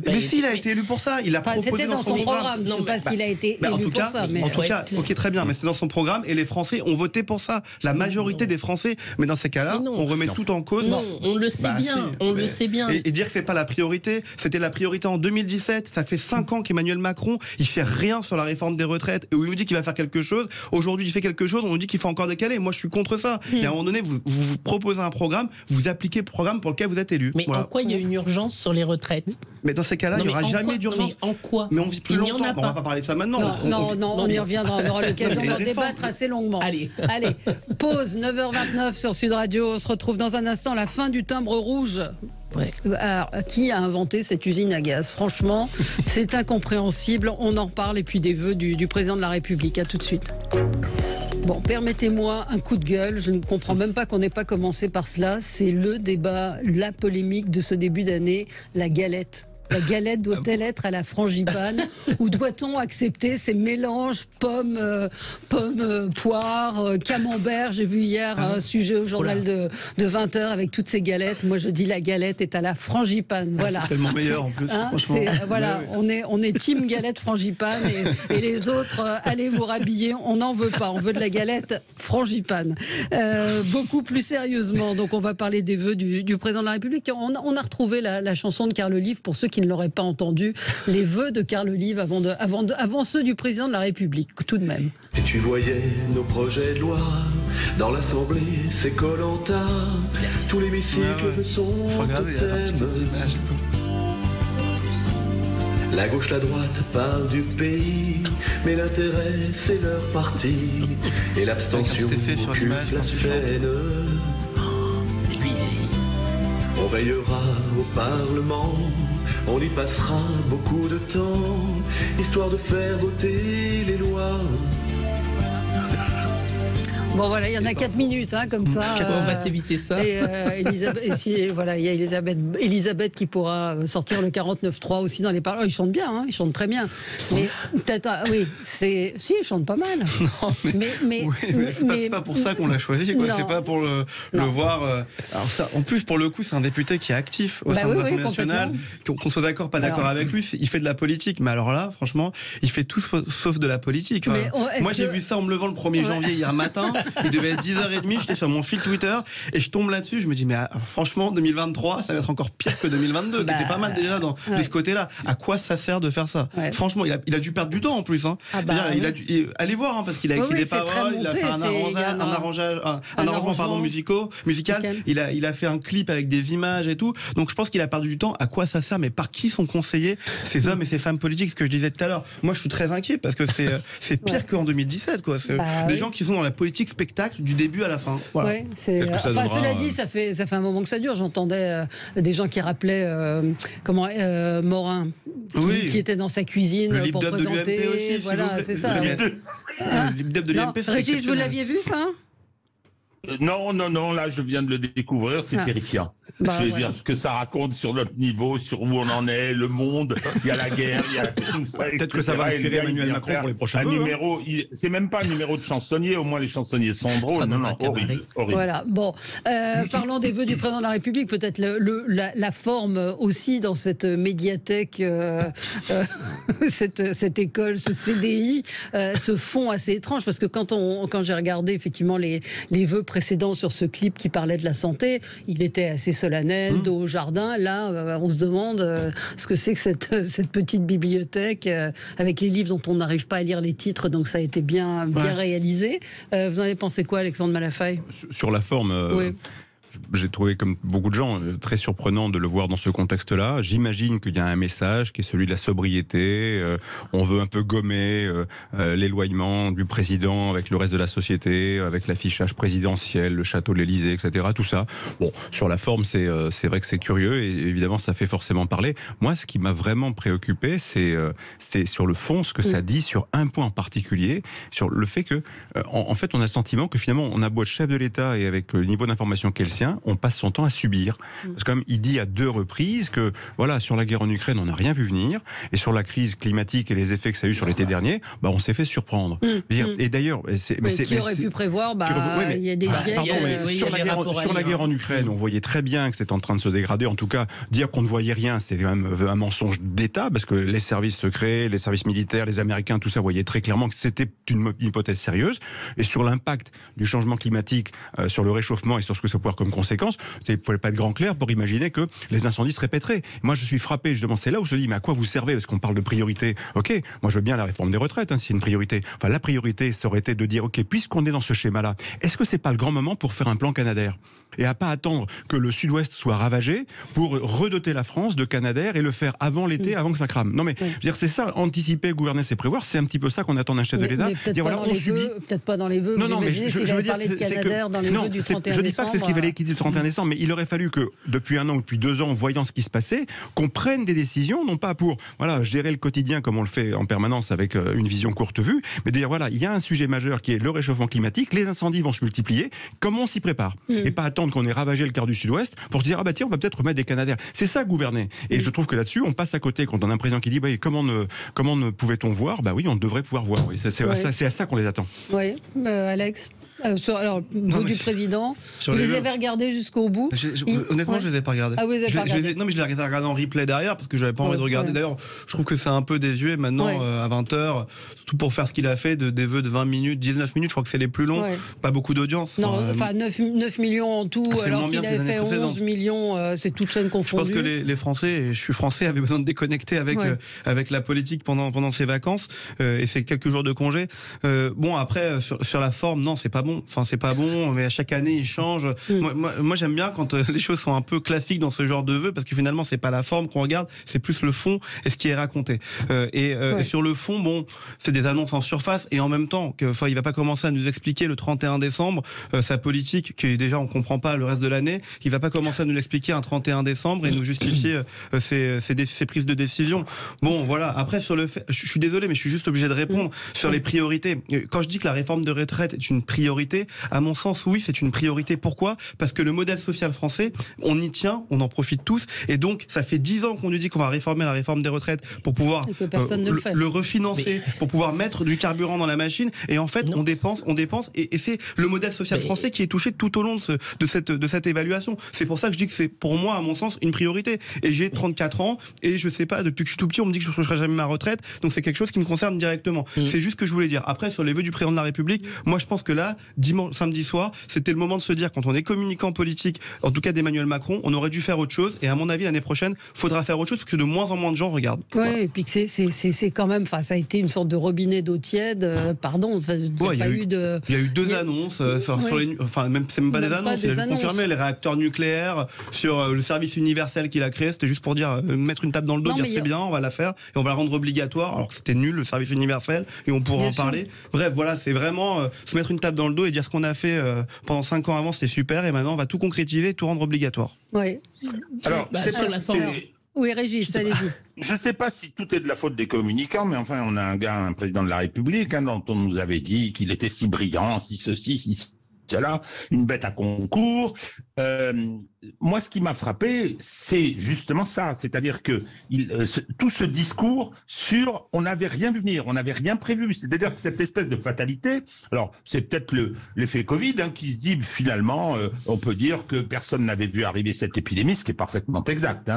Mais s'il a été élu pour ça, il a proposé dans son programme. Je ne sais pas s'il a été élu pour ça. En tout cas, ok, très bien, mais c'est dans son programme et les Français ont voté pour ça. La majorité des Français. Mais dans ces cas-là, on remet tout en cause. Non, on le sait bien. On le sait bien. Et dire que c'est pas la priorité, c'était la priorité en 2017. Ça fait 5 ans qu'Emmanuel Macron, il fait rien sur la réforme des retraites et où il nous dit qu'il va faire quelque chose. Aujourd'hui, il fait quelque chose, on nous dit qu'il faut encore décaler. Moi, je suis contre ça. Et à un moment donné, vous proposez un programme, vous appliquez le programme pour lequel vous êtes élu. Mais en quoi il y a une urgence sur les retraites ? Mais dans ces cas-là, il n'y aura jamais d'urgence. En quoi ? Mais on vit plus longtemps. On va pas parler de ça maintenant. Non, on y reviendra. On aura l'occasion d'en débattre assez longuement. Allez, pause, 9h29 sur Sud Radio. On se retrouve dans un instant. La fin du timbre rouge. Alors, qui a inventé cette usine à gaz ? Franchement, c'est incompréhensible. On en reparle. Et puis des vœux du président de la République. À tout de suite. Bon, permettez-moi un coup de gueule. Je ne comprends même pas qu'on n'ait pas commencé par cela. C'est le débat, la polémique de ce début d'année, la galette. La galette doit-elle être à la frangipane ou doit-on accepter ces mélanges pommes, poires, camembert ? J'ai vu hier un sujet au journal de 20h avec toutes ces galettes. Moi, je dis la galette est à la frangipane. Voilà. C'est tellement meilleur en plus. Franchement. Voilà, on est team galette frangipane et les autres, allez vous rhabiller. On n'en veut pas. On veut de la galette frangipane. Beaucoup plus sérieusement, donc on va parler des vœux du président de la République. On a retrouvé la chanson de Carl Olive pour ceux qui ne l'auraient pas entendu, les vœux de Carl Olive avant ceux du président de la République, tout de même. Si tu voyais nos projets de loi dans l'Assemblée, c'est Koh-Lanta, tous les l'hémicycle sont totem. La gauche, la droite parlent du pays, mais l'intérêt c'est leur parti, et l'abstention occupe la scène. On veillera au Parlement, on y passera beaucoup de temps, histoire de faire voter les lois. Bon voilà, il y en a 4 minutes, comme ça. On va s'éviter ça. Et il y a Elisabeth qui pourra sortir le 49.3 aussi dans les paroles. Ils chantent bien, ils chantent très bien. Mais peut-être, si, ils chantent pas mal. Non, mais c'est pas pour ça qu'on l'a choisi, quoi. C'est pas pour le voir. Alors ça, en plus, pour le coup, c'est un député qui est actif au sein de l'Assemblée nationale. Qu'on soit d'accord, pas d'accord avec lui, il fait de la politique. Mais alors là, franchement, il fait tout sauf de la politique. Moi, j'ai vu ça en me levant le 1er janvier hier matin. Il devait être 10h30, j'étais sur mon fil Twitter et je tombe là-dessus, je me dis mais franchement 2023 ça va être encore pire que 2022 qui était pas mal déjà de ce côté-là. À quoi ça sert de faire ça ? Franchement, il a dû perdre du temps en plus. Allez voir parce qu'il a écrit des paroles, il a fait un arrangement musical, il a fait un clip avec des images et tout. Donc je pense qu'il a perdu du temps. À quoi ça sert ? Mais par qui sont conseillés ces hommes et ces femmes politiques ? Ce que je disais tout à l'heure. Moi je suis très inquiet parce que c'est pire qu'en 2017 quoi. Des gens qui sont dans la politique spectacle du début à la fin. Voilà. Cela dit, ça fait un moment que ça dure. J'entendais des gens qui rappelaient Morin, qui était dans sa cuisine pour présenter. Aussi, voilà, c'est ça. Le lead-up de l'UMP, c'est Régis, vous l'aviez vu ça ? Non, là je viens de le découvrir, c'est terrifiant. Je veux dire ce que ça raconte sur notre niveau, sur où on en est, le monde, il y a la guerre, il y a tout ça. Peut-être que ça va inspirer Emmanuel Macron pour les prochains numéros. C'est même pas un numéro de chansonnier, au moins les chansonniers sont drôles. Horrible. Voilà, bon. Parlons des vœux du président de la République, peut-être la forme aussi dans cette médiathèque, cette école, ce CDI, ce fond assez étrange, parce que quand j'ai regardé effectivement les vœux précédents sur ce clip qui parlait de la santé, il était assez solennel, dos au jardin. Là, on se demande ce que c'est que cette petite bibliothèque avec les livres dont on n'arrive pas à lire les titres, donc ça a été bien réalisé. Vous en avez pensé quoi, Alexandre Malafaille ? Sur la forme, j'ai trouvé, comme beaucoup de gens, très surprenant de le voir dans ce contexte-là. J'imagine qu'il y a un message qui est celui de la sobriété. On veut un peu gommer l'éloignement du président avec le reste de la société, avec l'affichage présidentiel, le château de l'Élysée, etc. Tout ça. Bon, sur la forme, c'est vrai que c'est curieux et évidemment, ça fait forcément parler. Moi, ce qui m'a vraiment préoccupé, c'est sur le fond, ce que ça dit sur un point en particulier, sur le fait que, en fait, on a le sentiment que finalement, on a beau être chef de l'État et avec le niveau d'information qu'est le sien, on passe son temps à subir. Parce que quand même, il dit à 2 reprises que, voilà, sur la guerre en Ukraine, on n'a rien vu venir, et sur la crise climatique et les effets que ça a eu sur l'été dernier, bah, on s'est fait surprendre. Et d'ailleurs, qui aurait pu prévoir, il y a des sur la guerre en Ukraine, on voyait très bien que c'était en train de se dégrader. En tout cas, dire qu'on ne voyait rien, c'est quand même un mensonge d'État, parce que les services secrets, les services militaires, les Américains, tout ça voyaient très clairement que c'était une hypothèse sérieuse. Et sur l'impact du changement climatique, sur le réchauffement et sur ce que ça peut avoir comme conséquence, il ne pouvait pas être grand clair pour imaginer que les incendies se répéteraient. Moi, je suis frappé, justement, c'est là où je me dis, mais à quoi vous servez? Parce qu'on parle de priorité. Ok, moi je veux bien la réforme des retraites, c'est une priorité. Enfin, la priorité, ça aurait été de dire, ok, puisqu'on est dans ce schéma-là, est-ce que c'est pas le grand moment pour faire un plan Canadair? Et à pas attendre que le Sud-Ouest soit ravagé pour redoter la France de Canadair et le faire avant l'été, avant que ça crame. Non mais, je veux dire, c'est ça, anticiper, gouverner, c'est prévoir. C'est un petit peu ça qu'on attend d'un chef de l'État. Peut-être pas dans les vœux. Non, mais je veux dire, parler de Canadair dans les vœux du 31 décembre. Je dis pas que c'est ce qu'il fallait qu'il dise le 31 décembre, mais il aurait fallu que, depuis 1 an ou depuis 2 ans, voyant ce qui se passait, qu'on prenne des décisions, non pas pour, voilà, gérer le quotidien comme on le fait en permanence avec une vision courte vue, mais de dire, voilà, il y a un sujet majeur qui est le réchauffement climatique, les incendies vont se multiplier, comment on s'y prépare? Et pas attendre qu'on ait ravagé le quart du Sud-Ouest pour se dire, ah bah tiens, on va peut-être remettre des Canadair. C'est ça, gouverner. Et je trouve que là-dessus, on passe à côté quand on a un président qui dit, bah, comment ne pouvait-on voir? Bah oui, on devrait pouvoir voir. Oui, c'est à ça qu'on les attend. Oui, Alex. Alors, vous du président, vous les avez regardés jusqu'au bout? Honnêtement, je les ai pas regardés. Ah, vous les avez pas regardés? Non, mais je les ai regardés en replay derrière parce que j'avais pas envie de regarder. D'ailleurs, je trouve que c'est un peu désuet maintenant à 20h, surtout pour faire ce qu'il a fait, des vœux de 20 minutes, 19 minutes, je crois que c'est les plus longs. Pas beaucoup d'audience. Non, enfin 9 millions en tout, alors qu'il avait fait 11 millions, c'est toute chaîne confondue. Je pense que les Français, et je suis français, avaient besoin de déconnecter avec la politique pendant ces vacances et ces quelques jours de congé. Bon, après, sur la forme, non, c'est pas bon. Enfin, c'est pas bon, mais à chaque année, il change. Moi, j'aime bien quand les choses sont un peu classiques dans ce genre de vœux, parce que finalement, c'est pas la forme qu'on regarde, c'est plus le fond et ce qui est raconté. Et sur le fond, bon, c'est des annonces en surface, et en même temps, il va pas commencer à nous expliquer le 31 décembre sa politique, qui déjà on comprend pas le reste de l'année. Il va pas commencer à nous l'expliquer un 31 décembre et nous justifier ses prises de décision. Bon, voilà. Après, sur le fait, je suis désolé, mais je suis juste obligé de répondre sur les priorités. Quand je dis que la réforme de retraite est une priorité, à mon sens, oui, c'est une priorité. Pourquoi? Parce que le modèle social français, on y tient, on en profite tous, et donc ça fait 10 ans qu'on nous dit qu'on va réformer la réforme des retraites pour pouvoir le refinancer, pour pouvoir mettre du carburant dans la machine, et en fait on dépense, et c'est le modèle social français qui est touché tout au long de cette évaluation. C'est pour ça que je dis que c'est pour moi, à mon sens, une priorité. Et j'ai 34 ans, et je sais pas, depuis que je suis tout petit, on me dit que je ne toucherai jamais ma retraite, donc c'est quelque chose qui me concerne directement. C'est juste ce que je voulais dire. Après, sur les vœux du président de la République, moi je pense que là, samedi soir, c'était le moment de se dire, quand on est communicant politique, en tout cas d'Emmanuel Macron, on aurait dû faire autre chose, et à mon avis l'année prochaine faudra faire autre chose, parce que de moins en moins de gens regardent. Oui, voilà. Et puis que c'est quand même, ça a été une sorte de robinet d'eau tiède, pardon, il y a eu 2 annonces, c'est même pas des annonces, il a confirmé les réacteurs nucléaires, sur le service universel qu'il a créé, c'était juste pour dire, mettre une tape dans le dos, dire c'est bien, on va la faire, et on va la rendre obligatoire, alors que c'était nul le service universel, et on pourra en parler. Bref, voilà, c'est vraiment se mettre une tape dans le dos et dire ce qu'on a fait pendant 5 ans avant, c'était super, et maintenant on va tout concrétiser, tout rendre obligatoire. Oui. Alors, sur la forme. Oui, Régis, allez-y. Je ne sais pas si tout est de la faute des communicants, mais enfin, on a un président de la République dont on nous avait dit qu'il était si brillant, si ceci, si cela, une bête à concours. Moi, ce qui m'a frappé, c'est justement ça, c'est-à-dire que tout ce discours sur on n'avait rien vu venir, on n'avait rien prévu, c'est-à-dire que cette espèce de fatalité, alors c'est peut-être l'effet Covid qui se dit finalement, on peut dire que personne n'avait vu arriver cette épidémie, ce qui est parfaitement exact.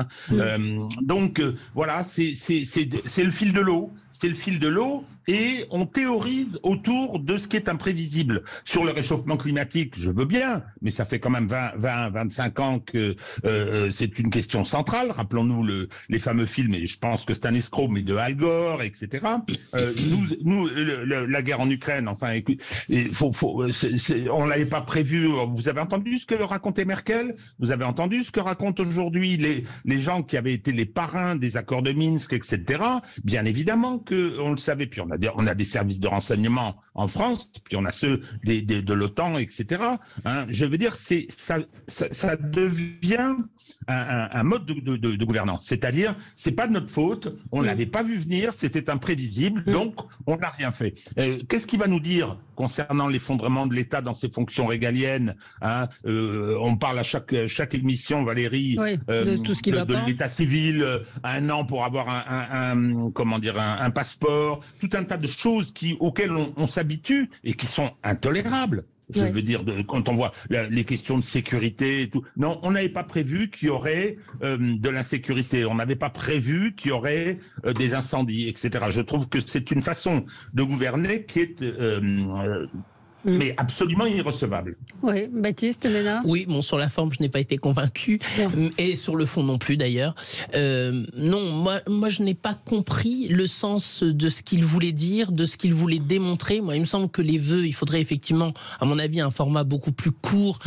Donc voilà, c'est le fil de l'eau. C'est le fil de l'eau, et on théorise autour de ce qui est imprévisible. Sur le réchauffement climatique, je veux bien, mais ça fait quand même 25 ans évidemment que c'est une question centrale. Rappelons-nous les fameux films, et je pense que c'est un escroc, mais de Al Gore, etc. La guerre en Ukraine, enfin, on l'avait pas prévu. Vous avez entendu ce que racontait Merkel? Vous avez entendu ce que racontent aujourd'hui les gens qui avaient été les parrains des accords de Minsk, etc. Bien évidemment qu'on le savait. Puis on a des services de renseignement en France, puis on a ceux de l'OTAN, etc. Hein, je veux dire, ça devient un mode de gouvernance. C'est-à-dire, c'est pas de notre faute, on l'avait pas vu venir, c'était imprévisible, donc on n'a rien fait. Qu'est-ce qu'il va nous dire concernant l'effondrement de l'État dans ses fonctions régaliennes, hein, on parle à chaque émission, Valérie, de tout ce qui va pas. De l'état civil, 1 an pour avoir un passeport, tout un tas de choses auxquelles on s'habitue et qui sont intolérables. Je veux dire, quand on voit les questions de sécurité et tout. Non, on n'avait pas prévu qu'il y aurait de l'insécurité. On n'avait pas prévu qu'il y aurait des incendies, etc. Je trouve que c'est une façon de gouverner qui est mais absolument irrecevable. Oui, Baptiste, Ménard. Oui, bon, sur la forme, je n'ai pas été convaincu, et sur le fond non plus d'ailleurs. Non, moi je n'ai pas compris le sens de ce qu'il voulait dire, de ce qu'il voulait démontrer. Moi, il me semble que les vœux, il faudrait effectivement, à mon avis, un format beaucoup plus court,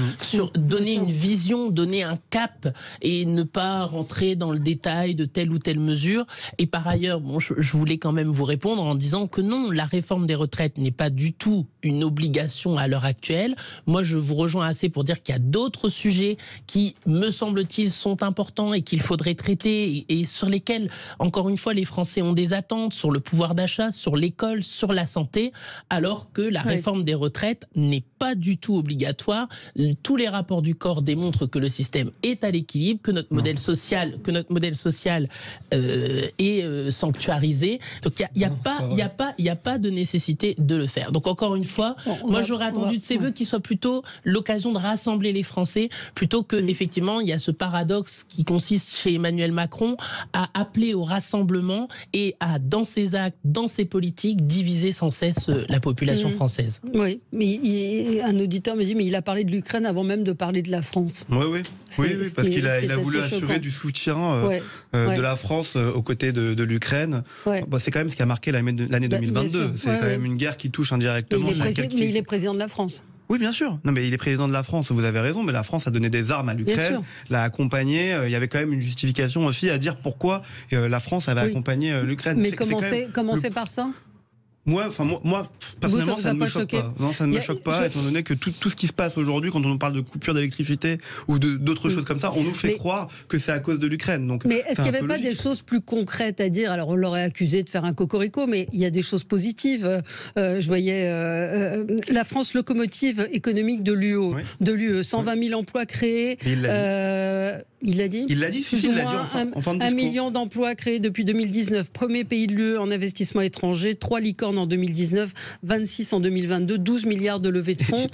donner une vision, donner un cap, et ne pas rentrer dans le détail de telle ou telle mesure. Et par ailleurs, bon, je voulais quand même vous répondre en disant que non, la réforme des retraites n'est pas du tout une obligation à l'heure actuelle. Moi, je vous rejoins assez pour dire qu'il y a d'autres sujets qui, me semble-t-il, sont importants et qu'il faudrait traiter et sur lesquels, encore une fois, les Français ont des attentes sur le pouvoir d'achat, sur l'école, sur la santé, alors que la réforme des retraites n'est pas du tout obligatoire. Tous les rapports du corps démontrent que le système est à l'équilibre, que notre modèle social, est sanctuarisé. Donc, il n'y a pas de nécessité de le faire. Donc, encore une fois, moi, j'aurais attendu de ces vœux qu'ils soient plutôt l'occasion de rassembler les Français, plutôt que, effectivement, il y a ce paradoxe qui consiste chez Emmanuel Macron à appeler au rassemblement et à, dans ses actes, dans ses politiques, diviser sans cesse la population française. Oui, mais un auditeur me dit, mais il a parlé de l'Ukraine avant même de parler de la France. Oui, parce qu'il a voulu assurer du soutien de la France aux côtés de l'Ukraine. Bon, c'est quand même ce qui a marqué l'année 2022. C'est quand même une guerre qui touche indirectement. Mais il est président de la France. Oui, bien sûr. Non, mais il est président de la France, vous avez raison, mais la France a donné des armes à l'Ukraine, l'a accompagné. Il y avait quand même une justification aussi à dire pourquoi la France avait accompagné l'Ukraine. Mais commencez par ça. Moi, personnellement, ça ne me choque pas. Non, ça ne me choque pas, étant donné que tout ce qui se passe aujourd'hui, quand on nous parle de coupure d'électricité ou d'autres choses comme ça, on nous fait croire que c'est à cause de l'Ukraine. Donc, mais est-ce qu'il n'y avait pas des choses plus concrètes à dire? Alors, on l'aurait accusé de faire un cocorico, mais il y a des choses positives. Je voyais la France locomotive économique de l'UE, 120 000 emplois créés. Il l'a dit. Il l'a dit, il l'a dit en fin de discours. 1 million d'emplois créés depuis 2019. Premier pays de l'UE en investissement étranger. 3 licornes en 2019, 26 en 2022, 12 milliards de levée de fonds.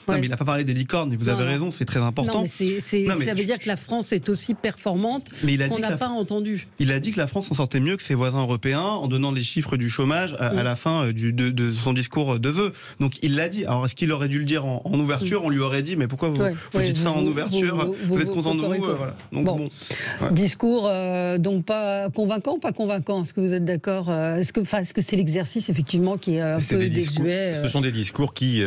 Non, mais il n'a pas parlé des licornes, vous avez raison, c'est très important. Non, mais ça veut dire que la France est aussi performante, ce qu'on n'a pas entendu. Il a dit que la France en sortait mieux que ses voisins européens en donnant les chiffres du chômage à la fin de son discours de vœux. Donc il l'a dit. Alors est-ce qu'il aurait dû le dire en ouverture? On lui aurait dit, mais pourquoi vous dites ça en ouverture? Vous êtes content de vous voilà. Donc, bon. Discours donc pas convaincant ou pas convaincant? Est-ce que vous êtes d'accord? Est-ce que c'est l'exercice effectivement qui est un peu désuet? Ce sont des discours qui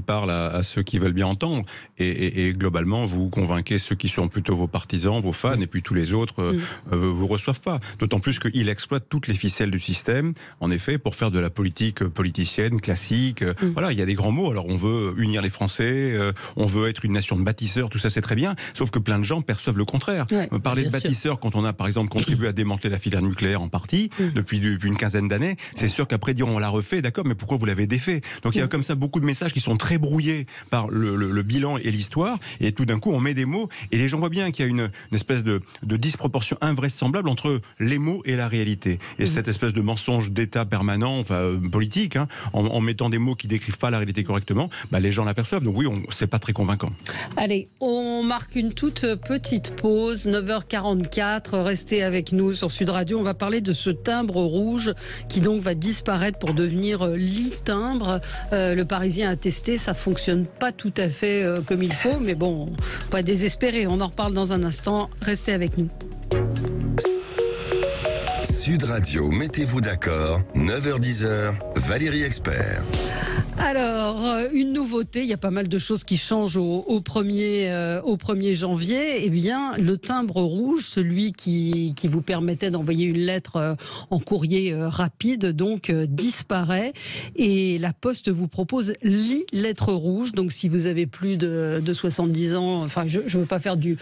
parlent à ceux qui veulent bien entendre et globalement vous convainquez ceux qui sont plutôt vos partisans, vos fans et puis tous les autres vous reçoivent pas. D'autant plus qu'il exploite toutes les ficelles du système en effet pour faire de la politique politicienne classique. Voilà, il y a des grands mots. Alors on veut unir les Français, on veut être une nation de bâtisseurs, tout ça c'est très bien, sauf que plein de gens perçoivent le contraire. Parler de bâtisseurs quand on a par exemple contribué à démanteler la filière nucléaire en partie depuis une quinzaine d'années, c'est sûr qu'après dire on l'a refait, d'accord, mais pourquoi vous l'avez défait? Donc il y a comme ça beaucoup de messages qui sont très brouillés par le bilan et l'histoire, et tout d'un coup on met des mots, et les gens voient bien qu'il y a une espèce de disproportion invraisemblable entre les mots et la réalité. Et cette espèce de mensonge d'État permanent, enfin politique, en mettant des mots qui décrivent pas la réalité correctement, les gens l'aperçoivent. Donc oui, c'est pas très convaincant. Allez, on marque une toute petite pause, 9h44. Restez avec nous sur Sud Radio. On va parler de ce timbre rouge qui donc va disparaître pour devenir l'e-timbre. Le Parisien a testé, ça fonctionne pas tout à fait comme il faut, mais bon, pas désespérer. On en reparle dans un instant. Restez avec nous. Sud Radio, mettez-vous d'accord, 9h-10h, Valérie Expert. Alors, une nouveauté, il y a pas mal de choses qui changent au 1er janvier. Eh bien, le timbre rouge, celui qui vous permettait d'envoyer une lettre en courrier rapide, donc disparaît. Et la Poste vous propose l'e-lettre rouge. Donc, si vous avez plus de 70 ans, enfin, je ne veux pas faire de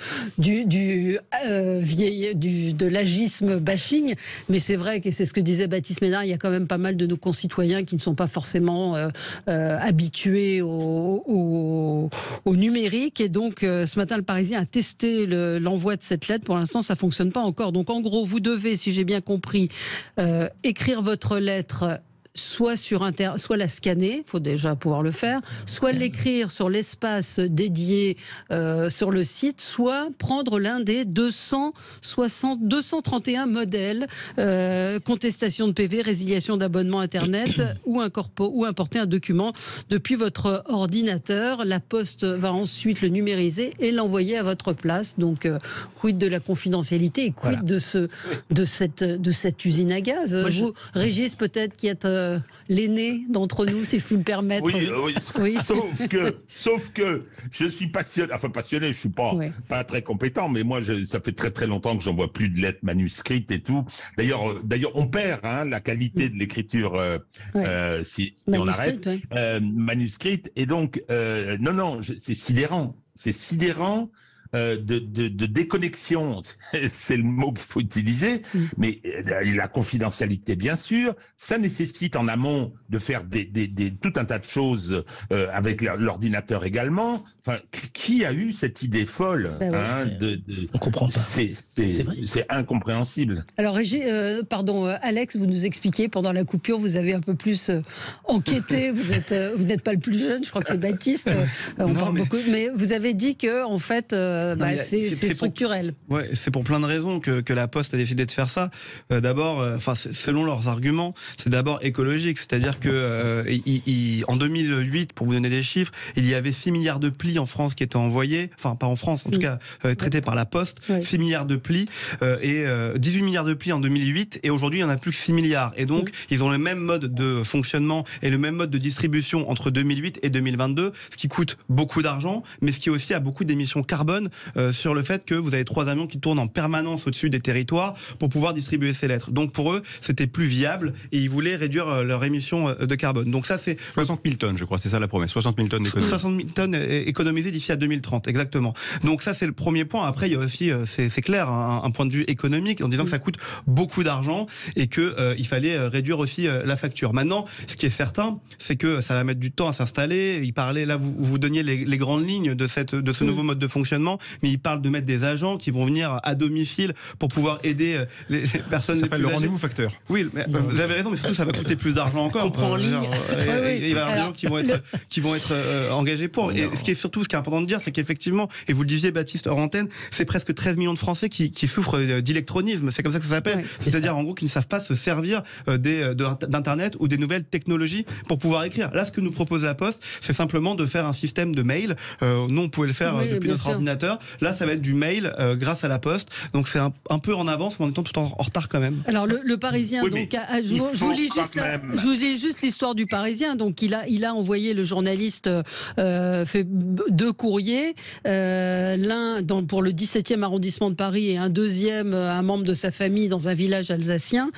l'agisme bashing, mais c'est vrai que c'est ce que disait Baptiste Ménard, il y a quand même pas mal de nos concitoyens qui ne sont pas forcément habitués au numérique. Et donc, ce matin, le Parisien a testé l'envoi de cette lettre. Pour l'instant, ça ne fonctionne pas encore. Donc, en gros, vous devez, si j'ai bien compris, écrire votre lettre soit la scanner, il faut déjà pouvoir le faire, soit l'écrire sur l'espace dédié sur le site, soit prendre l'un des 231 modèles, contestation de PV, résiliation d'abonnement Internet ou importer un document depuis votre ordinateur. La Poste va ensuite le numériser et l'envoyer à votre place. Donc, quid de la confidentialité et quid de cette usine à gaz. Vous, Régis, peut-être qui êtes l'aîné d'entre nous, si je puis me permettre. Oui. Sauf que je suis passionné, je suis pas très compétent, mais moi, ça fait très très longtemps que j'envoie plus de lettres manuscrites et tout. D'ailleurs, on perd la qualité de l'écriture si on arrête manuscrite. Et donc, c'est sidérant. C'est sidérant. De déconnexion, c'est le mot qu'il faut utiliser, mais la confidentialité, bien sûr, ça nécessite en amont de faire tout un tas de choses avec l'ordinateur également. Enfin, qui a eu cette idée folle On comprend pas. C'est incompréhensible. Alors, Alex, vous nous expliquiez pendant la coupure, vous avez un peu plus enquêté. Vous n'êtes pas le plus jeune, je crois que c'est Baptiste. Mais vous avez dit que en fait. C'est structurel. C'est pour plein de raisons que la Poste a décidé de faire ça. D'abord, selon leurs arguments, c'est d'abord écologique. C'est-à-dire que en 2008, pour vous donner des chiffres, il y avait 6 milliards de plis en France qui étaient envoyés, enfin pas en France, en tout cas traités par la Poste, 6 milliards de plis et 18 milliards de plis en 2008. Et aujourd'hui, il n'y en a plus que 6 milliards. Et donc, ils ont le même mode de fonctionnement et le même mode de distribution entre 2008 et 2022, ce qui coûte beaucoup d'argent, mais ce qui aussi a beaucoup d'émissions carbone sur le fait que vous avez 3 avions qui tournent en permanence au-dessus des territoires pour pouvoir distribuer ces lettres. Donc pour eux, c'était plus viable et ils voulaient réduire leur émission de carbone. Donc ça, c'est 60 000 tonnes, je crois, c'est ça la promesse. 60 000 tonnes économisées. 60 000 tonnes économisées d'ici à 2030, exactement. Donc ça, c'est le premier point. Après, il y a aussi, c'est clair, un point de vue économique en disant que ça coûte beaucoup d'argent et que il fallait réduire aussi la facture. Maintenant, ce qui est certain, c'est que ça va mettre du temps à s'installer. Il parlait là, vous donniez les grandes lignes de ce nouveau mode de fonctionnement. Mais il parle de mettre des agents qui vont venir à domicile pour pouvoir aider les personnes. Ça s'appelle le rendez-vous facteur. Oui, mais vous avez raison, mais surtout ça va coûter plus d'argent encore. On prend en ligne. Il va y avoir des gens qui vont être engagés pour. Et ce qui est important de dire, c'est qu'effectivement, et vous le disiez Baptiste hors antenne, c'est presque 13 millions de Français qui souffrent d'électronisme. C'est comme ça que ça s'appelle. C'est-à-dire en gros qui ne savent pas se servir d'internet ou des nouvelles technologies pour pouvoir écrire. Là, ce que nous propose la Poste, c'est simplement de faire un système de mail. Nous, on pouvait le faire depuis notre ordinateur. Là, ça va être du mail grâce à la Poste. Donc c'est un peu en avance, mais en étant tout en retard quand même. Alors le Parisien, donc, je vous lis juste l'histoire du Parisien. Donc il a envoyé, le journaliste fait 2 courriers, l'un pour le 17e arrondissement de Paris et un deuxième à un membre de sa famille dans un village alsacien.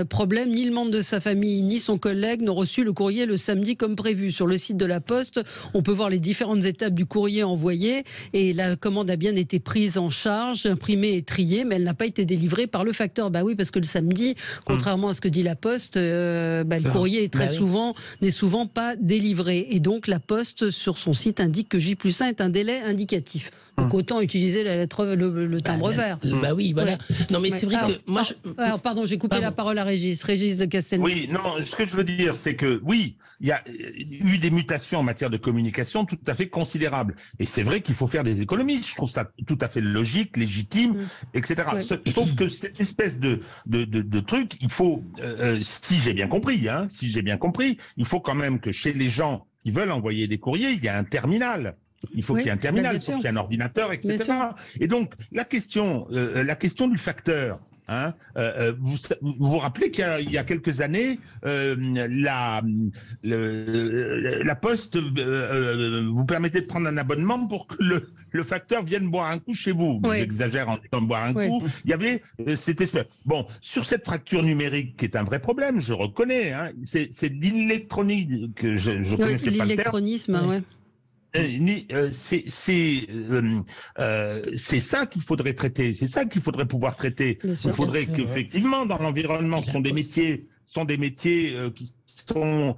Problème, ni le membre de sa famille ni son collègue n'ont reçu le courrier le samedi comme prévu. Sur le site de la Poste, on peut voir les différentes étapes du courrier envoyé et la commande a bien été prise en charge, imprimée et triée, mais elle n'a pas été délivrée par le facteur. Bah oui, parce que le samedi, contrairement à ce que dit la Poste, le courrier est n'est souvent pas délivré. Et donc la Poste, sur son site, indique que J+1 est un délai indicatif. Donc autant utiliser la lettre, le timbre vert. Bah oui, voilà. Ouais. Non, mais c'est vrai Alors, pardon, j'ai coupé la parole à Régis de Castelnau. Oui, non, ce que je veux dire, c'est que oui, il y a eu des mutations en matière de communication tout à fait considérables. Et c'est vrai qu'il faut faire des économies. Je trouve ça tout à fait logique, légitime, etc. Ouais. Sauf que cette espèce de truc, il faut, si j'ai bien compris, il faut quand même que chez les gens qui veulent envoyer des courriers, il y a un terminal. Il faut qu'il y ait un terminal, il faut qu'il y ait un ordinateur, etc. Et donc, la question du facteur, vous vous rappelez qu'il y a quelques années, la Poste vous permettait de prendre un abonnement pour que le facteur vienne boire un coup chez vous. Oui. J'exagère en disant boire un coup. Il y avait cette espèce. Bon, sur cette fracture numérique qui est un vrai problème, je reconnais. C'est de l'électronique que je connaissais pas le terme. L'électronisme, oui. C'est ça qu'il faudrait traiter, c'est ça qu'il faudrait pouvoir traiter. Il faudrait qu'effectivement, dans l'environnement, ce sont des métiers qui sont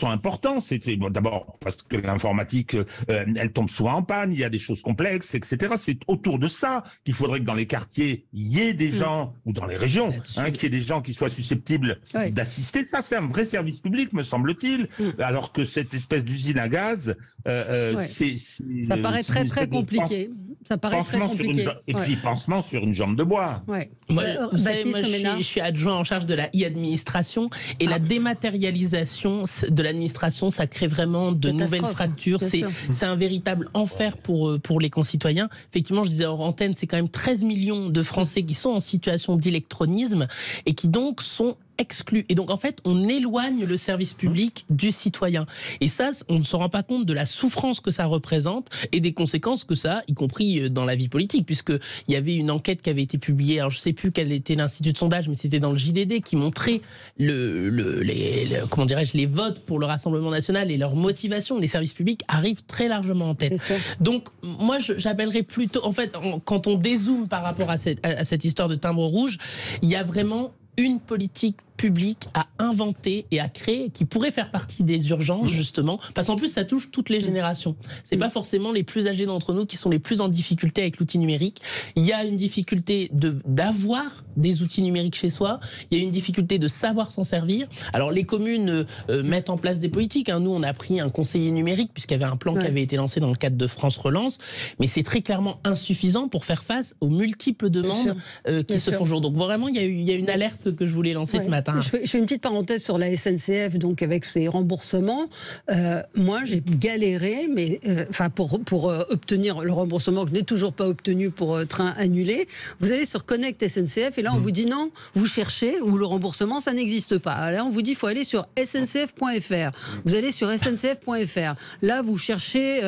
importants. Bon, d'abord parce que l'informatique, elle tombe souvent en panne, il y a des choses complexes, etc. C'est autour de ça qu'il faudrait que dans les quartiers, il y ait des gens, ou dans les régions, qu'il y ait des gens qui soient susceptibles d'assister. Ça, c'est un vrai service public, me semble-t-il, alors que cette espèce d'usine à gaz, ça paraît très compliqué. Ça paraît très compliqué. Et puis, pansement sur une jambe de bois. Moi, je suis adjoint en charge de la e-administration, et la dématérialisation de l'administration, ça crée vraiment de nouvelles fractures. C'est un véritable enfer pour les concitoyens. Effectivement, je disais hors antenne, c'est quand même 13 millions de Français qui sont en situation d'électronisme et qui donc sont exclus. Et donc, en fait, on éloigne le service public du citoyen. Et ça, on ne se rend pas compte de la souffrance que ça représente et des conséquences que ça a, y compris dans la vie politique, puisqu'il y avait une enquête qui avait été publiée, alors je ne sais plus quel était l'institut de sondage, mais c'était dans le JDD, qui montrait les votes pour le Rassemblement national et leur motivation. Les services publics arrivent très largement en tête. Donc, moi, j'appellerais plutôt, en fait, quand on dézoome par rapport à cette histoire de timbre rouge, il y a vraiment une politique publique à inventer et à créer qui pourrait faire partie des urgences, justement, parce qu'en plus ça touche toutes les générations. C'est pas forcément les plus âgés d'entre nous qui sont les plus en difficulté avec l'outil numérique. Il y a une difficulté d'avoir des outils numériques chez soi, il y a une difficulté de savoir s'en servir. Alors les communes mettent en place des politiques, Nous, on a pris un conseiller numérique puisqu'il y avait un plan qui avait été lancé dans le cadre de France Relance, mais c'est très clairement insuffisant pour faire face aux multiples demandes qui se font jour. Donc vraiment, il y a une alerte que je voulais lancer ce matin. Je fais une petite parenthèse sur la SNCF, donc avec ses remboursements. Moi, j'ai galéré, mais pour obtenir le remboursement que je n'ai toujours pas obtenu pour train annulé. Vous allez sur Connect SNCF et là, on vous dit non, vous cherchez, ou le remboursement, ça n'existe pas. Là, on vous dit, il faut aller sur sncf.fr. Vous allez sur sncf.fr. Là, vous cherchez,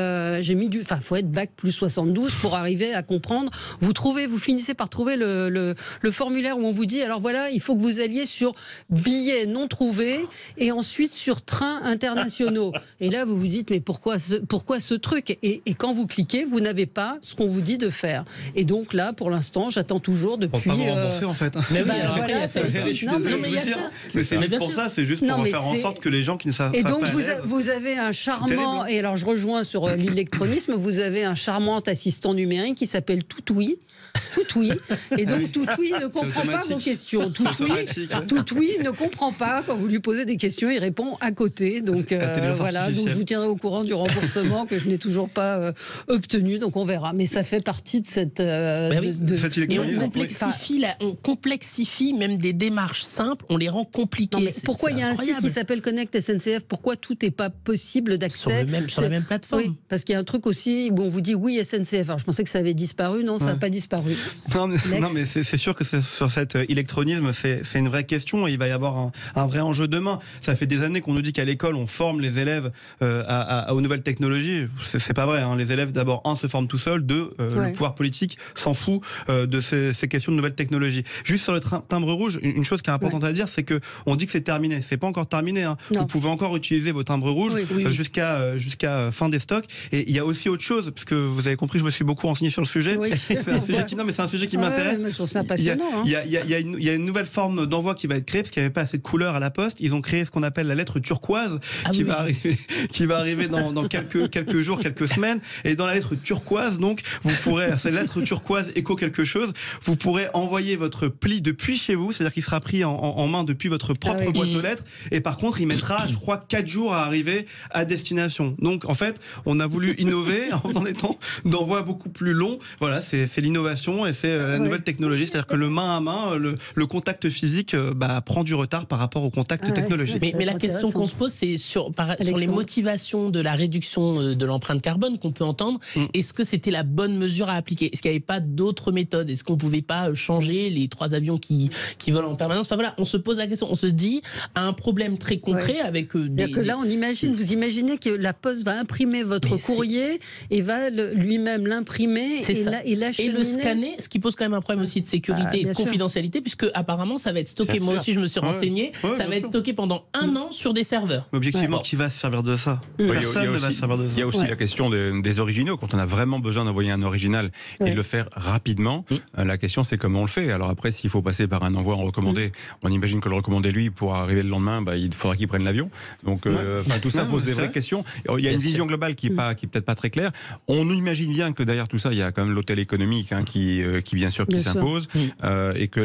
faut être bac plus 72 pour arriver à comprendre. Vous finissez par trouver le formulaire où on vous dit, alors voilà, il faut que vous alliez sur billets non trouvés et ensuite sur trains internationaux. Et là, vous vous dites, mais pourquoi ce truc ? Et quand vous cliquez, vous n'avez pas ce qu'on vous dit de faire. Et donc là, pour l'instant, j'attends toujours depuis... On va pas vous rembourser, en fait. Mais oui, c'est pour ça, c'est juste pour faire en sorte que les gens qui ne savent pas... Et donc, vous avez un charmant... Et alors, je rejoins sur l'électronisme, vous avez un charmant assistant numérique qui s'appelle Toutoui. Et donc Toutoui ne comprend pas vos questions. Toutoui ne comprend pas quand vous lui posez des questions, il répond à côté. Donc voilà, donc je vous tiendrai au courant du remboursement que je n'ai toujours pas obtenu. Donc on verra. Mais ça fait partie de cette. Et on complexifie même des démarches simples, on les rend compliquées. Mais pourquoi il y a un site qui s'appelle Connect SNCF ? Pourquoi tout n'est pas possible d'accès sur la même plateforme ? Oui, parce qu'il y a un truc aussi où on vous dit oui SNCF. Alors je pensais que ça avait disparu, non, ça n'a pas disparu. Non, mais c'est sûr que sur cet électronisme, c'est une vraie question et il va y avoir un vrai enjeu demain. Ça fait des années qu'on nous dit qu'à l'école, on forme les élèves aux nouvelles technologies. C'est pas vrai. Les élèves, d'abord, se forment tout seuls. Deux, le pouvoir politique s'en fout de ces questions de nouvelles technologies. Juste sur le timbre rouge, une chose qui est importante à dire, c'est qu'on dit que c'est terminé. C'est pas encore terminé. Vous pouvez encore utiliser vos timbres rouges jusqu'à fin des stocks. Et il y a aussi autre chose, parce que vous avez compris, je me suis beaucoup renseigné sur le sujet. C'est un sujet qui m'intéresse. Je trouve ça passionnant. Il y a une nouvelle forme d'envoi qui va être créée. créé, parce qu'il n'y avait pas assez de couleurs à la poste, ils ont créé ce qu'on appelle la lettre turquoise, qui va arriver dans quelques jours, quelques semaines. Et dans la lettre turquoise, donc, vous pourrez, c'est la lettre turquoise éco quelque chose, vous pourrez envoyer votre pli depuis chez vous, c'est-à-dire qu'il sera pris en main depuis votre propre boîte aux lettres. Et par contre, il mettra, je crois, 4 jours à arriver à destination. Donc, en fait, on a voulu innover en faisant des temps d'envoi beaucoup plus longs. Voilà, c'est l'innovation et c'est la nouvelle technologie. C'est-à-dire que le main à main, le contact physique prend du retard par rapport au contact technologique. Mais la question qu'on se pose, c'est sur les motivations de la réduction de l'empreinte carbone qu'on peut entendre. Est-ce que c'était la bonne mesure à appliquer? Est-ce qu'il n'y avait pas d'autres méthodes? Est-ce qu'on ne pouvait pas changer les 3 avions qui volent en permanence? Enfin voilà, on se pose la question. On se dit à un problème très concret avec c'est-à-dire que là, vous imaginez que la Poste va imprimer votre courrier et va lui-même l'imprimer et l'acheminer. Et le scanner, ce qui pose quand même un problème aussi de sécurité et de confidentialité, puisque apparemment ça va être stocké, moi aussi je me suis renseigné, ça va être stocké pendant 1 an sur des serveurs. Objectivement, qui va se servir de ça? Personne ne va se servir de ça. Il y a aussi la question des originaux, quand on a vraiment besoin d'envoyer un original et de le faire rapidement, la question c'est comment on le fait. Alors après, s'il faut passer par un envoi en recommandé, on imagine que le recommandé lui, pour arriver le lendemain, il faudra qu'il prenne l'avion. Donc tout ça pose des vraies questions. Il y a une vision globale qui est peut-être pas très claire. On imagine bien que derrière tout ça, il y a quand même l'hôtel économique qui bien sûr qui s'impose et que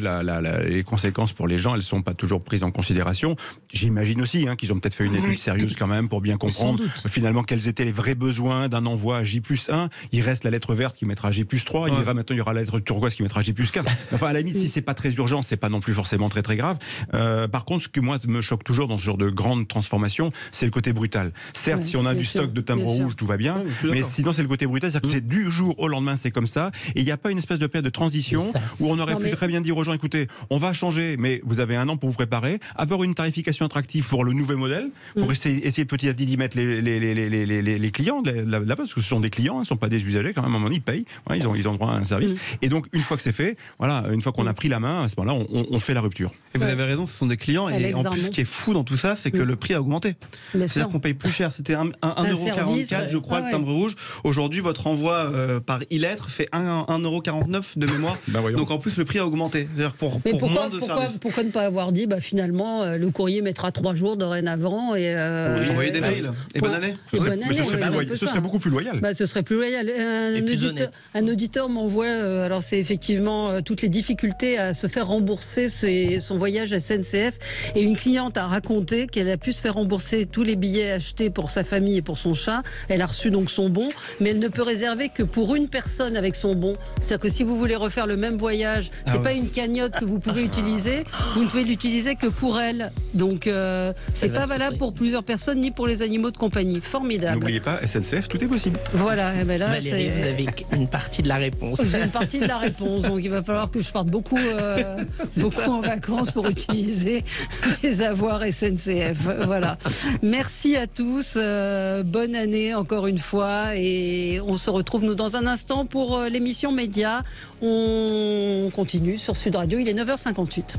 les conséquences pour les gens, elles sont pas toujours prises en considération. J'imagine aussi qu'ils ont peut-être fait une étude sérieuse quand même pour bien comprendre finalement quels étaient les vrais besoins d'un envoi à J+1. Il reste la lettre verte qui mettra J+3. Maintenant il y aura la lettre turquoise qui mettra J+4. Enfin à la limite, si c'est pas très urgent, c'est pas non plus forcément très très grave. Par contre, ce que moi me choque toujours dans ce genre de grande transformation, c'est le côté brutal. Certes, si on a du stock de timbre rouge, tout va bien, mais sinon c'est le côté brutal, c'est-à-dire que c'est du jour au lendemain, c'est comme ça, et il n'y a pas une espèce de période de transition où on aurait pu très bien dire aux gens, écoutez, on va changer, mais vous avez 1 an pour vous préparer, avoir une tarification attractive pour le nouveau modèle, pour essayer petit à petit d'y mettre les clients là-bas, parce que ce sont des clients, ils ne sont pas des usagers, quand même, à un moment donné, ils payent, ils ont droit à un service, et donc une fois que c'est fait, voilà, une fois qu'on a pris la main, à ce moment-là, on fait la rupture. Et vous avez raison, ce sont des clients, et en plus, ce qui est fou dans tout ça, c'est que le prix a augmenté. C'est-à-dire qu'on paye plus cher. C'était 1,44 €, je crois, le timbre rouge. Aujourd'hui, votre envoi par e-lettre fait 1,49 € de mémoire. Donc en plus, le prix a augmenté. C'est-à-dire pour moins de services. Pourquoi ne pas avoir dit, finalement, le courrier mettra 3 jours dorénavant et envoyer des mails. Et bonne année. Ce serait beaucoup plus loyal. Ce serait plus loyal. Un auditeur m'envoie, alors c'est effectivement toutes les difficultés à se faire rembourser son voyage à SNCF, et une cliente a raconté qu'elle a pu se faire rembourser tous les billets achetés pour sa famille et pour son chat. Elle a reçu donc son bon, mais elle ne peut réserver que pour une personne avec son bon. C'est-à-dire que si vous voulez refaire le même voyage, c'est pas une cagnotte que vous pouvez utiliser, vous ne pouvez l'utiliser que pour elle. Donc c'est pas valable pour plusieurs personnes ni pour les animaux de compagnie. Formidable. N'oubliez pas, SNCF, tout est possible. Voilà. Et là, Valérie, vous avez une partie de la réponse. J'ai une partie de la réponse, donc il va falloir que je parte beaucoup en vacances pour utiliser les avoirs SNCF. Voilà. Merci à tous. Bonne année encore une fois, et on se retrouve nous dans un instant pour l'émission Média. On continue sur Sud Radio. Il est 9h58.